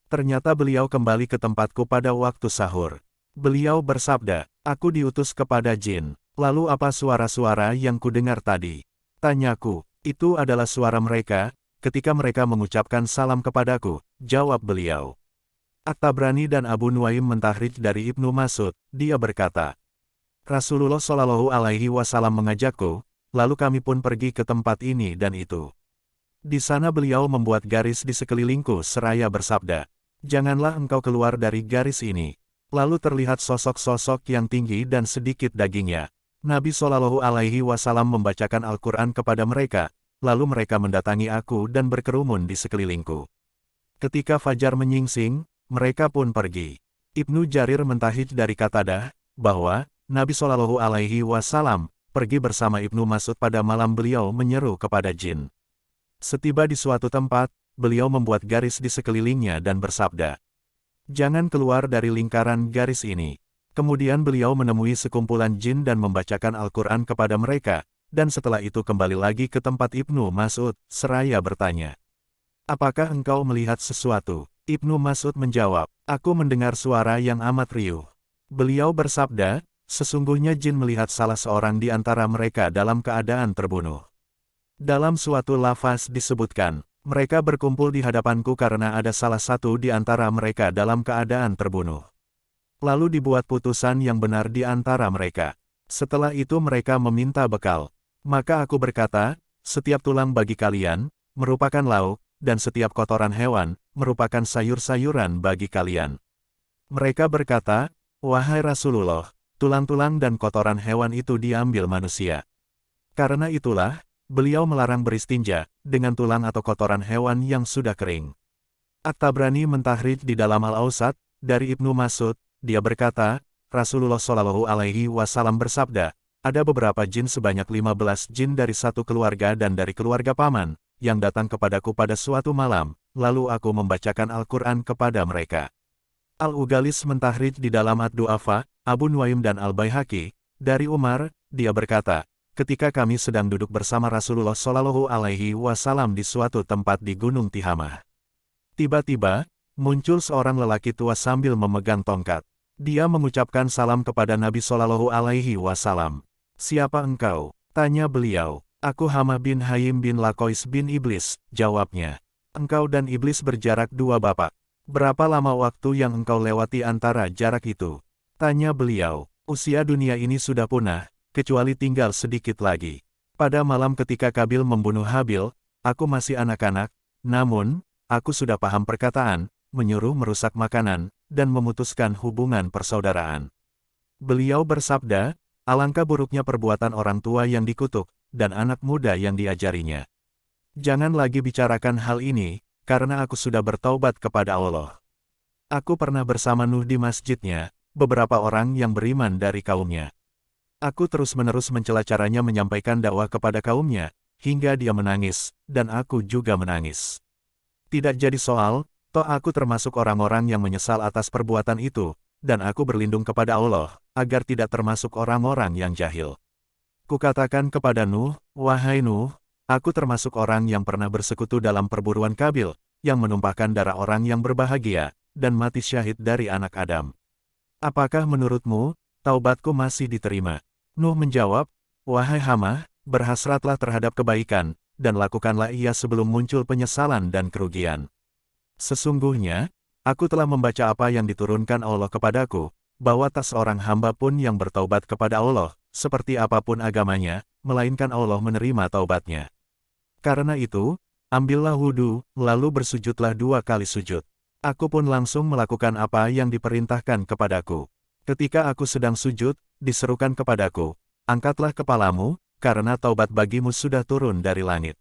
B: Ternyata beliau kembali ke tempatku pada waktu sahur. Beliau bersabda, aku diutus kepada jin. Lalu apa suara-suara yang kudengar tadi? Tanyaku, itu adalah suara mereka, ketika mereka mengucapkan salam kepadaku, jawab beliau. At-Tabrani dan Abu Nuaim mentahrid dari Ibnu Mas'ud, dia berkata, Rasulullah Shallallahu Alaihi Wasallam mengajakku, lalu kami pun pergi ke tempat ini dan itu. Di sana beliau membuat garis di sekelilingku seraya bersabda, janganlah engkau keluar dari garis ini. Lalu terlihat sosok-sosok yang tinggi dan sedikit dagingnya. Nabi Shallallahu Alaihi Wasallam membacakan Al-Quran kepada mereka, lalu mereka mendatangi aku dan berkerumun di sekelilingku. Ketika fajar menyingsing, mereka pun pergi. Ibnu Jarir mentahid dari Qatadah, bahwa Nabi Shallallahu Alaihi Wasallam pergi bersama Ibnu Mas'ud pada malam beliau menyeru kepada jin. Setiba di suatu tempat, beliau membuat garis di sekelilingnya dan bersabda, jangan keluar dari lingkaran garis ini. Kemudian beliau menemui sekumpulan jin dan membacakan Al-Quran kepada mereka, dan setelah itu kembali lagi ke tempat Ibnu Mas'ud, seraya bertanya, apakah engkau melihat sesuatu? Ibnu Mas'ud menjawab, aku mendengar suara yang amat riuh. Beliau bersabda, sesungguhnya jin melihat salah seorang di antara mereka dalam keadaan terbunuh. Dalam suatu lafaz disebutkan, mereka berkumpul di hadapanku karena ada salah satu di antara mereka dalam keadaan terbunuh. Lalu dibuat putusan yang benar di antara mereka. Setelah itu mereka meminta bekal. Maka aku berkata, setiap tulang bagi kalian, merupakan lauk, dan setiap kotoran hewan, merupakan sayur-sayuran bagi kalian. Mereka berkata, wahai Rasulullah, tulang-tulang dan kotoran hewan itu diambil manusia. Karena itulah, beliau melarang beristinja dengan tulang atau kotoran hewan yang sudah kering. At-Tabrani mentahrid di dalam Al-Awsat, dari Ibnu Mas'ud, dia berkata, Rasulullah Shallallahu Alaihi Wasallam bersabda, ada beberapa jin sebanyak 15 jin dari satu keluarga dan dari keluarga paman, yang datang kepadaku pada suatu malam, lalu aku membacakan Al-Quran kepada mereka. Al-Ugalis mentahrid di dalam Ad-Du'afa, Abu Nuaim dan Al-Baihaqi, dari Umar, dia berkata, ketika kami sedang duduk bersama Rasulullah Shallallahu Alaihi Wasallam di suatu tempat di Gunung Tihamah. Tiba-tiba, muncul seorang lelaki tua sambil memegang tongkat. Dia mengucapkan salam kepada Nabi Shallallahu Alaihi Wasallam. Siapa engkau? Tanya beliau. Aku Hama bin Hayim bin Lakois bin Iblis, jawabnya. Engkau dan Iblis berjarak 2 bapak. Berapa lama waktu yang engkau lewati antara jarak itu? Tanya beliau. Usia dunia ini sudah punah, kecuali tinggal sedikit lagi. Pada malam ketika Kabil membunuh Habil, aku masih anak-anak, namun, aku sudah paham perkataan, menyuruh merusak makanan, dan memutuskan hubungan persaudaraan. Beliau bersabda, alangkah buruknya perbuatan orang tua yang dikutuk, dan anak muda yang diajarinya. Jangan lagi bicarakan hal ini, karena aku sudah bertaubat kepada Allah. Aku pernah bersama Nuh di masjidnya, beberapa orang yang beriman dari kaumnya. Aku terus-menerus mencela caranya menyampaikan dakwah kepada kaumnya, hingga dia menangis, dan aku juga menangis. Tidak jadi soal, toh aku termasuk orang-orang yang menyesal atas perbuatan itu, dan aku berlindung kepada Allah, agar tidak termasuk orang-orang yang jahil. Kukatakan kepada Nuh, wahai Nuh, aku termasuk orang yang pernah bersekutu dalam perburuan Kabil, yang menumpahkan darah orang yang berbahagia, dan mati syahid dari anak Adam. Apakah menurutmu, taubatku masih diterima? Nuh menjawab, wahai Hama, berhasratlah terhadap kebaikan, dan lakukanlah ia sebelum muncul penyesalan dan kerugian. Sesungguhnya, aku telah membaca apa yang diturunkan Allah kepadaku, bahwa tak seorang hamba pun yang bertaubat kepada Allah, seperti apapun agamanya, melainkan Allah menerima taubatnya. Karena itu, ambillah wudhu, lalu bersujudlah 2 kali sujud. Aku pun langsung melakukan apa yang diperintahkan kepadaku. Ketika aku sedang sujud, diserukan kepadaku, angkatlah kepalamu, karena taubat bagimu sudah turun dari langit.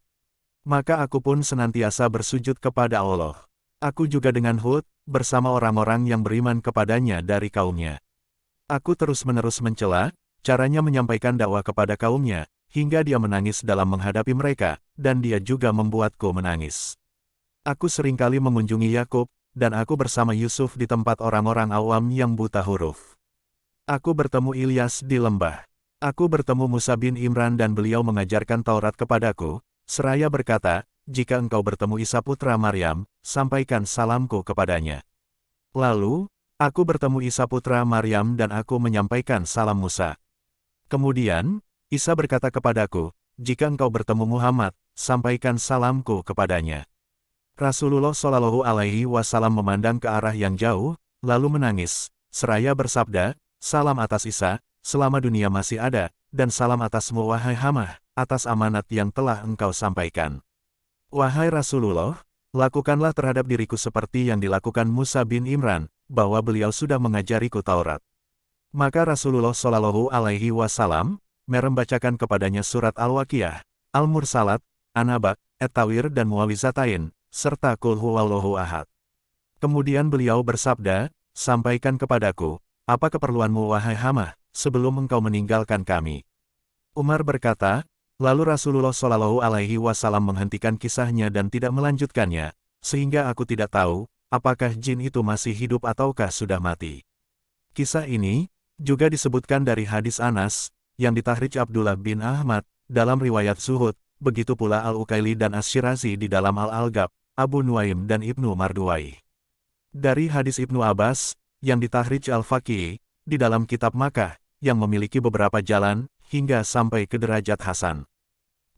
B: Maka aku pun senantiasa bersujud kepada Allah. Aku juga dengan Hud, bersama orang-orang yang beriman kepadanya dari kaumnya. Aku terus-menerus mencela, caranya menyampaikan dakwah kepada kaumnya, hingga dia menangis dalam menghadapi mereka, dan dia juga membuatku menangis. Aku seringkali mengunjungi Yakub, dan aku bersama Yusuf di tempat orang-orang awam yang buta huruf. Aku bertemu Ilyas di lembah. Aku bertemu Musa bin Imran dan beliau mengajarkan Taurat kepadaku, seraya berkata, jika engkau bertemu Isa putra Maryam, sampaikan salamku kepadanya. Lalu, aku bertemu Isa putra Maryam dan aku menyampaikan salam Musa. Kemudian, Isa berkata kepadaku, jika engkau bertemu Muhammad, sampaikan salamku kepadanya. Rasulullah Shallallahu Alaihi Wasallam memandang ke arah yang jauh, lalu menangis, seraya bersabda, salam atas Isa, selama dunia masih ada, dan salam atasmu wahai Hama, atas amanat yang telah engkau sampaikan. Wahai Rasulullah, lakukanlah terhadap diriku seperti yang dilakukan Musa bin Imran, bahwa beliau sudah mengajariku Taurat. Maka Rasulullah Shallallahu Alaihi Wasallam membacakan kepadanya surat Al-Waqiah, Al-Mursalat, An-Naba, At-Tawir dan Muawizatain, serta Qul Huwallahu Ahad. Kemudian beliau bersabda, sampaikan kepadaku, apa keperluanmu wahai Hama, sebelum engkau meninggalkan kami? Umar berkata, lalu Rasulullah Shallallahu Alaihi Wasallam menghentikan kisahnya dan tidak melanjutkannya, sehingga aku tidak tahu, apakah jin itu masih hidup ataukah sudah mati. Kisah ini juga disebutkan dari hadis Anas, yang ditahrij Abdullah bin Ahmad, dalam riwayat Zuhud, begitu pula Al-Ukaili dan Asy-Syirazi di dalam Al-Algab, Abu Nuaim dan Ibnu Marduwai. Dari hadis Ibnu Abbas, yang ditahrij Al-Faqih, di dalam kitab Makkah, yang memiliki beberapa jalan, hingga sampai ke derajat Hasan.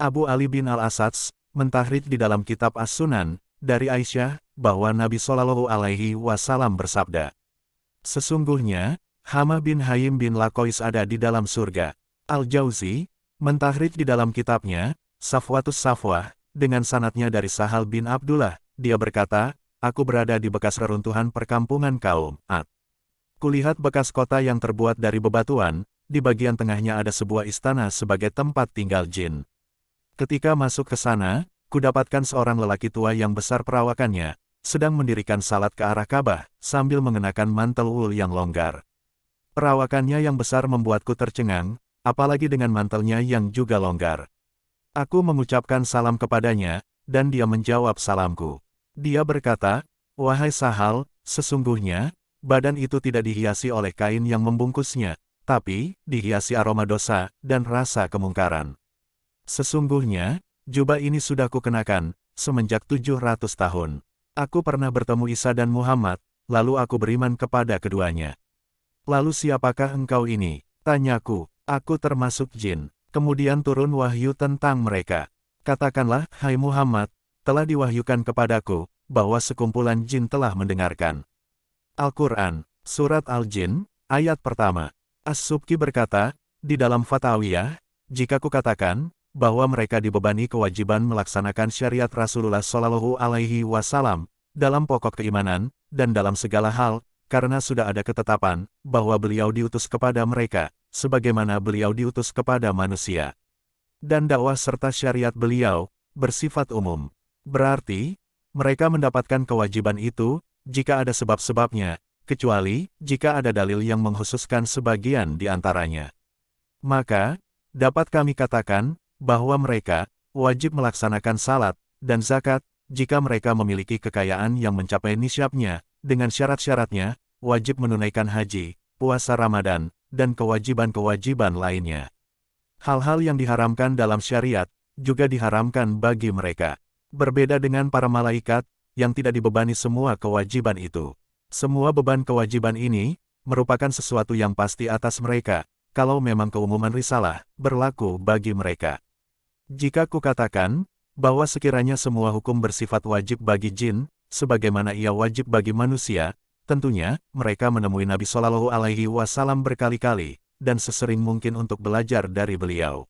B: Abu Ali bin Al-Asats, mentahrij di dalam kitab As-Sunan, dari Aisyah, bahwa Nabi Shallallahu Alaihi Wasallam bersabda, sesungguhnya, Hama bin Hayim bin Lakois ada di dalam surga. Al-Jauzi, mentahrij di dalam kitabnya, Safwatus Safwah, dengan sanadnya dari Sahal bin Abdullah, dia berkata, aku berada di bekas reruntuhan perkampungan kaum Ad. Kulihat bekas kota yang terbuat dari bebatuan, di bagian tengahnya ada sebuah istana sebagai tempat tinggal jin. Ketika masuk ke sana, kudapatkan seorang lelaki tua yang besar perawakannya, sedang mendirikan salat ke arah Ka'bah, sambil mengenakan mantel wul yang longgar. Perawakannya yang besar membuatku tercengang, apalagi dengan mantelnya yang juga longgar. Aku mengucapkan salam kepadanya, dan dia menjawab salamku. Dia berkata, wahai Sahal, sesungguhnya, badan itu tidak dihiasi oleh kain yang membungkusnya, tapi dihiasi aroma dosa dan rasa kemungkaran. Sesungguhnya, jubah ini sudah kukenakan, semenjak 700 tahun. Aku pernah bertemu Isa dan Muhammad, lalu aku beriman kepada keduanya. Lalu siapakah engkau ini? Tanyaku, aku termasuk jin. Kemudian turun wahyu tentang mereka. Katakanlah, hai Muhammad, telah diwahyukan kepadaku, bahwa sekumpulan jin telah mendengarkan. Al-Quran, Surat Al-Jin, ayat pertama. As-Subki berkata, di dalam Fatawiyah, jika kukatakan, bahwa mereka dibebani kewajiban melaksanakan syariat Rasulullah Shallallahu Alaihi Wasallam, dalam pokok keimanan, dan dalam segala hal, karena sudah ada ketetapan, bahwa beliau diutus kepada mereka, sebagaimana beliau diutus kepada manusia. Dan dakwah serta syariat beliau, bersifat umum. Berarti, mereka mendapatkan kewajiban itu, jika ada sebab-sebabnya, kecuali, jika ada dalil yang mengkhususkan sebagian di antaranya. Maka, dapat kami katakan, bahwa mereka, wajib melaksanakan salat, dan zakat, jika mereka memiliki kekayaan yang mencapai nisyabnya, dengan syarat-syaratnya, wajib menunaikan haji, puasa Ramadan, dan kewajiban-kewajiban lainnya. Hal-hal yang diharamkan dalam syariat, juga diharamkan bagi mereka. Berbeda dengan para malaikat, yang tidak dibebani semua kewajiban itu. Semua beban kewajiban ini, merupakan sesuatu yang pasti atas mereka, kalau memang keumuman risalah, berlaku bagi mereka. Jika kukatakan, bahwa sekiranya semua hukum bersifat wajib bagi jin, sebagaimana ia wajib bagi manusia, tentunya, mereka menemui Nabi Shallallahu Alaihi Wasallam berkali-kali, dan sesering mungkin untuk belajar dari beliau.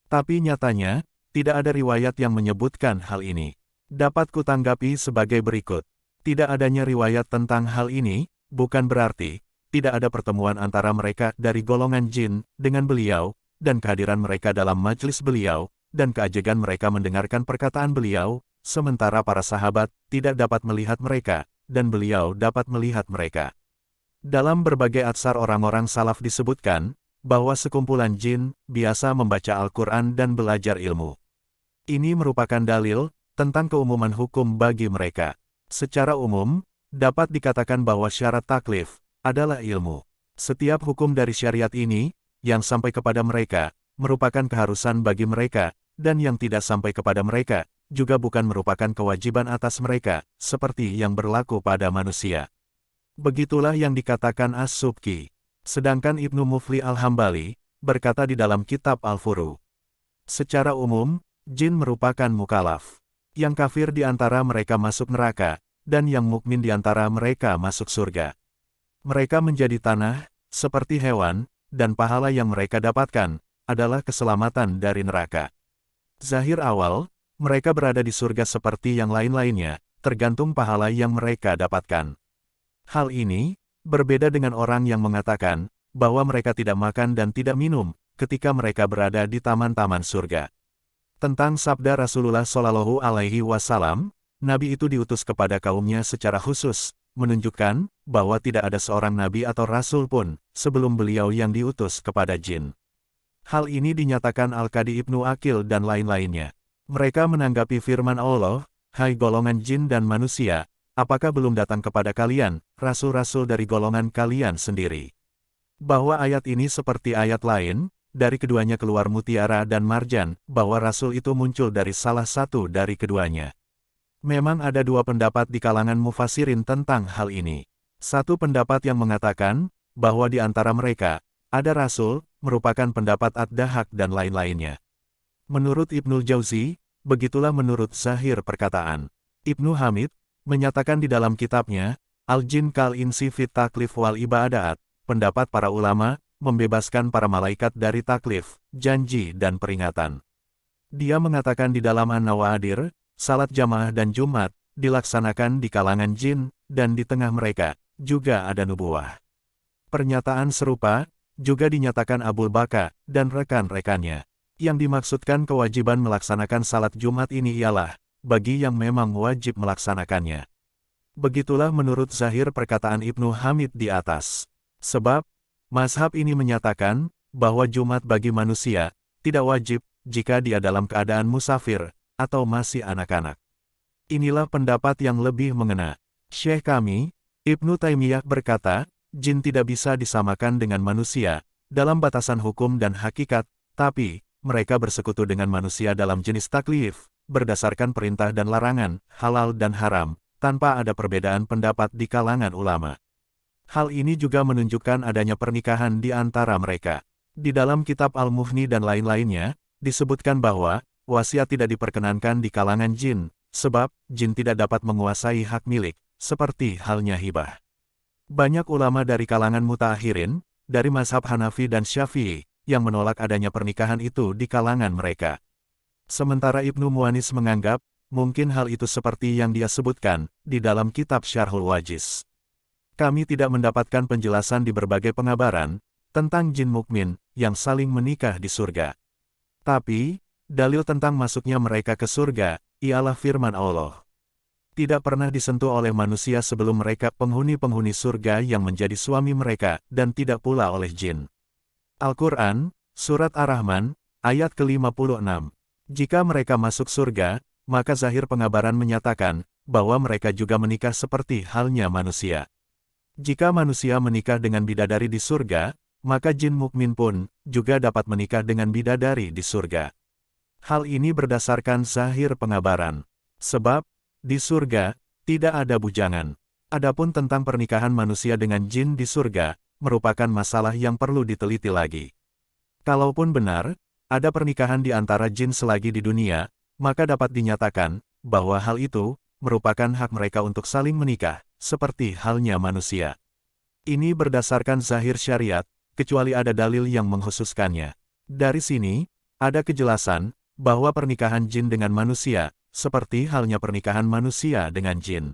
B: Tapi nyatanya, tidak ada riwayat yang menyebutkan hal ini. Dapat kutanggapi sebagai berikut. Tidak adanya riwayat tentang hal ini, bukan berarti, tidak ada pertemuan antara mereka dari golongan jin, dengan beliau, dan kehadiran mereka dalam majelis beliau, dan keajegan mereka mendengarkan perkataan beliau, sementara para sahabat tidak dapat melihat mereka, dan beliau dapat melihat mereka. Dalam berbagai atsar orang-orang salaf disebutkan, bahwa sekumpulan jin biasa membaca Al-Quran dan belajar ilmu. Ini merupakan dalil tentang keumuman hukum bagi mereka. Secara umum, dapat dikatakan bahwa syarat taklif adalah ilmu. Setiap hukum dari syariat ini, yang sampai kepada mereka, merupakan keharusan bagi mereka, dan yang tidak sampai kepada mereka, juga bukan merupakan kewajiban atas mereka, seperti yang berlaku pada manusia. Begitulah yang dikatakan As-Subki. Sedangkan Ibnu Mufli Al-Hambali, berkata di dalam kitab Al-Furu. Secara umum, jin merupakan mukalaf. Yang kafir di antara mereka masuk neraka, dan yang mukmin di antara mereka masuk surga. Mereka menjadi tanah, seperti hewan, dan pahala yang mereka dapatkan, adalah keselamatan dari neraka. Zahir awal, mereka berada di surga seperti yang lain-lainnya, tergantung pahala yang mereka dapatkan. Hal ini, berbeda dengan orang yang mengatakan, bahwa mereka tidak makan dan tidak minum, ketika mereka berada di taman-taman surga. Tentang sabda Rasulullah Shallallahu Alaihi Wasallam, Nabi itu diutus kepada kaumnya secara khusus, menunjukkan bahwa tidak ada seorang nabi atau rasul pun sebelum beliau yang diutus kepada jin. Hal ini dinyatakan Al-Qadi Ibnu Aqil dan lain-lainnya. Mereka menanggapi firman Allah, "Hai golongan jin dan manusia, apakah belum datang kepada kalian rasul-rasul dari golongan kalian sendiri?" Bahwa ayat ini seperti ayat lain, dari keduanya keluar mutiara dan marjan, bahwa rasul itu muncul dari salah satu dari keduanya. Memang ada dua pendapat di kalangan mufassirin tentang hal ini. Satu pendapat yang mengatakan, bahwa di antara mereka, ada rasul, merupakan pendapat Ad-Dahhak dan lain-lainnya. Menurut Ibnul Jauzi, begitulah menurut zahir perkataan. Ibnu Hamid, menyatakan di dalam kitabnya, Al-Jin Kal-Insi Fit Taklif Wal Ibadat, pendapat para ulama, membebaskan para malaikat dari taklif, janji dan peringatan. Dia mengatakan di dalam An-Nawadir, salat jamaah dan Jumat, dilaksanakan di kalangan jin, dan di tengah mereka, juga ada nubuwah. Pernyataan serupa, juga dinyatakan Abu Bakar, dan rekan-rekannya. Yang dimaksudkan kewajiban melaksanakan salat Jumat ini ialah, bagi yang memang wajib melaksanakannya. Begitulah menurut zahir perkataan Ibnu Hamid di atas. Sebab, mazhab ini menyatakan, bahwa Jumat bagi manusia, tidak wajib, jika dia dalam keadaan musafir, atau masih anak-anak. Inilah pendapat yang lebih mengena. Syekh kami, Ibnu Taimiyah berkata, jin tidak bisa disamakan dengan manusia, dalam batasan hukum dan hakikat, tapi, mereka bersekutu dengan manusia dalam jenis taklif, berdasarkan perintah dan larangan, halal dan haram, tanpa ada perbedaan pendapat di kalangan ulama. Hal ini juga menunjukkan adanya pernikahan di antara mereka. Di dalam kitab Al-Mughni dan lain-lainnya, disebutkan bahwa wasiat tidak diperkenankan di kalangan jin, sebab jin tidak dapat menguasai hak milik, seperti halnya hibah. Banyak ulama dari kalangan mutaakhirin, dari mazhab Hanafi dan Syafi'i, yang menolak adanya pernikahan itu di kalangan mereka. Sementara Ibnu Muwanis menganggap, mungkin hal itu seperti yang dia sebutkan di dalam kitab Syarhul Wajiz. Kami tidak mendapatkan penjelasan di berbagai pengabaran tentang jin mukmin yang saling menikah di surga. Tapi, dalil tentang masuknya mereka ke surga ialah firman Allah. Tidak pernah disentuh oleh manusia sebelum mereka penghuni-penghuni surga yang menjadi suami mereka, dan tidak pula oleh jin. Al-Quran, Surat Ar-Rahman, ayat ke-56. Jika mereka masuk surga, maka zahir pengabaran menyatakan bahwa mereka juga menikah seperti halnya manusia. Jika manusia menikah dengan bidadari di surga, maka jin mukmin pun juga dapat menikah dengan bidadari di surga. Hal ini berdasarkan zahir pengabaran. Sebab, di surga, tidak ada bujangan. Adapun tentang pernikahan manusia dengan jin di surga, merupakan masalah yang perlu diteliti lagi. Kalaupun benar, ada pernikahan di antara jin selagi di dunia, maka dapat dinyatakan bahwa hal itu merupakan hak mereka untuk saling menikah, seperti halnya manusia. Ini berdasarkan zahir syariat, kecuali ada dalil yang mengkhususkannya. Dari sini, ada kejelasan bahwa pernikahan jin dengan manusia, seperti halnya pernikahan manusia dengan jin.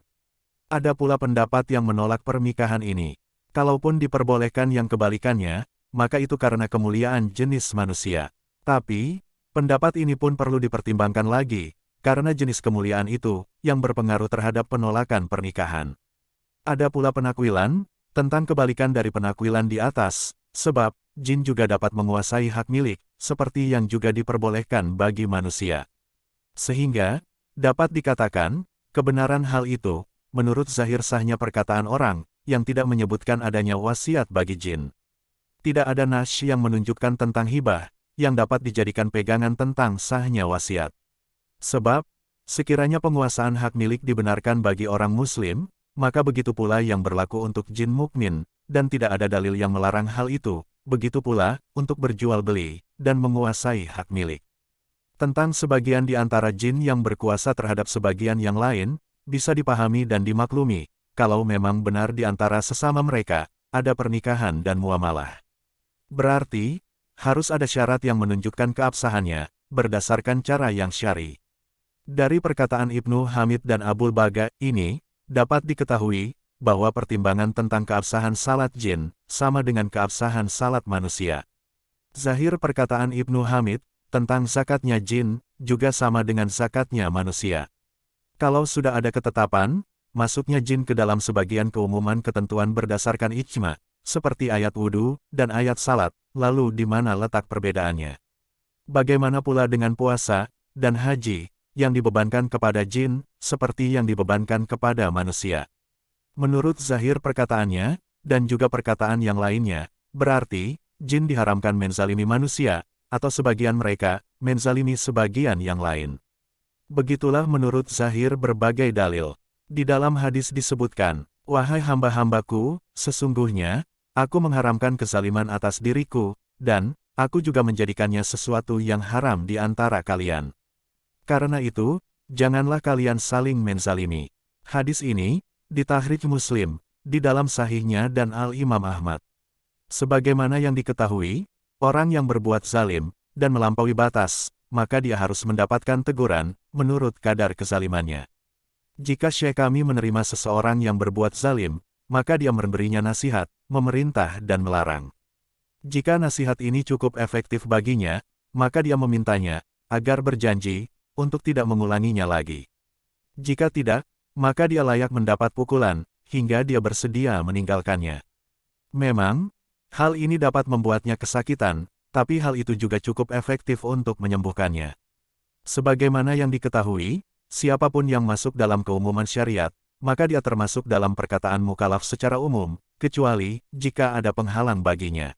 B: Ada pula pendapat yang menolak pernikahan ini. Kalaupun diperbolehkan yang kebalikannya, maka itu karena kemuliaan jenis manusia. Tapi, pendapat ini pun perlu dipertimbangkan lagi, karena jenis kemuliaan itu yang berpengaruh terhadap penolakan pernikahan. Ada pula penakwilan tentang kebalikan dari penakwilan di atas, sebab jin juga dapat menguasai hak milik, seperti yang juga diperbolehkan bagi manusia. Sehingga, dapat dikatakan, kebenaran hal itu, menurut zahir sahnya perkataan orang, yang tidak menyebutkan adanya wasiat bagi jin. Tidak ada nas yang menunjukkan tentang hibah, yang dapat dijadikan pegangan tentang sahnya wasiat. Sebab, sekiranya penguasaan hak milik dibenarkan bagi orang muslim, maka begitu pula yang berlaku untuk jin mukmin, dan tidak ada dalil yang melarang hal itu, begitu pula untuk berjual beli, dan menguasai hak milik. Tentang sebagian di antara jin yang berkuasa terhadap sebagian yang lain, bisa dipahami dan dimaklumi, kalau memang benar di antara sesama mereka, ada pernikahan dan muamalah. Berarti, harus ada syarat yang menunjukkan keabsahannya, berdasarkan cara yang syar'i. Dari perkataan Ibnu Hamid dan Abul Baga ini, dapat diketahui bahwa pertimbangan tentang keabsahan salat jin sama dengan keabsahan salat manusia. Zahir perkataan Ibnu Hamid tentang zakatnya jin juga sama dengan zakatnya manusia. Kalau sudah ada ketetapan, masuknya jin ke dalam sebagian keumuman ketentuan berdasarkan ijma, seperti ayat wudhu dan ayat salat, lalu di mana letak perbedaannya? Bagaimana pula dengan puasa dan haji, yang dibebankan kepada jin, seperti yang dibebankan kepada manusia? Menurut zahir perkataannya, dan juga perkataan yang lainnya, berarti, jin diharamkan menzalimi manusia, atau sebagian mereka, menzalimi sebagian yang lain. Begitulah menurut zahir berbagai dalil. Di dalam hadis disebutkan, "Wahai hamba-hambaku, sesungguhnya, aku mengharamkan kezaliman atas diriku, dan aku juga menjadikannya sesuatu yang haram di antara kalian. Karena itu, janganlah kalian saling menzalimi." Hadis ini ditahrijh Muslim di dalam sahihnya dan Al-Imam Ahmad. Sebagaimana yang diketahui, orang yang berbuat zalim dan melampaui batas, maka dia harus mendapatkan teguran menurut kadar kezalimannya. Jika syekh kami menerima seseorang yang berbuat zalim, maka dia memberinya nasihat, memerintah dan melarang. Jika nasihat ini cukup efektif baginya, maka dia memintanya agar berjanji untuk tidak mengulanginya lagi. Jika tidak, maka dia layak mendapat pukulan hingga dia bersedia meninggalkannya. Memang, hal ini dapat membuatnya kesakitan, tapi hal itu juga cukup efektif untuk menyembuhkannya. Sebagaimana yang diketahui, siapapun yang masuk dalam keumuman syariat, maka dia termasuk dalam perkataan mukalaf secara umum, kecuali jika ada penghalang baginya.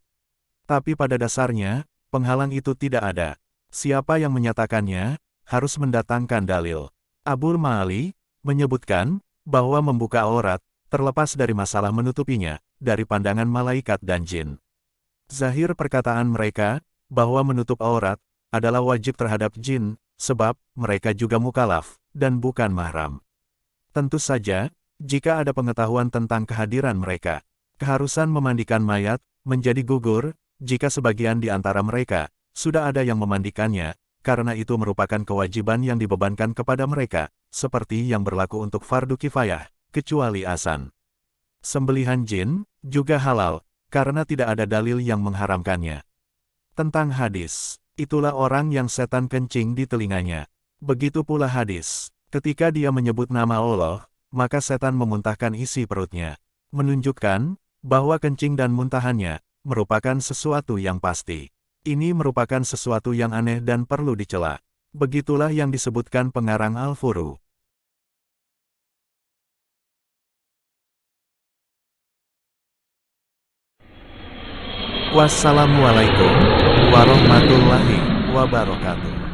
B: Tapi pada dasarnya, penghalang itu tidak ada. Siapa yang menyatakannya, harus mendatangkan dalil. Abul Ma'ali menyebutkan bahwa membuka aurat, terlepas dari masalah menutupinya, dari pandangan malaikat dan jin. Zahir perkataan mereka, bahwa menutup aurat, adalah wajib terhadap jin, sebab mereka juga mukalaf, dan bukan mahram. Tentu saja, jika ada pengetahuan tentang kehadiran mereka, keharusan memandikan mayat menjadi gugur, jika sebagian di antara mereka sudah ada yang memandikannya, karena itu merupakan kewajiban yang dibebankan kepada mereka, seperti yang berlaku untuk fardu kifayah, kecuali azan. Sembelihan jin juga halal, karena tidak ada dalil yang mengharamkannya. Tentang hadis, itulah orang yang setan kencing di telinganya. Begitu pula hadis, ketika dia menyebut nama Allah, maka setan memuntahkan isi perutnya. Menunjukkan bahwa kencing dan muntahannya merupakan sesuatu yang pasti. Ini merupakan sesuatu yang aneh dan perlu dicela. Begitulah yang disebutkan pengarang Al-Furu. Wassalamualaikum warahmatullahi wabarakatuh.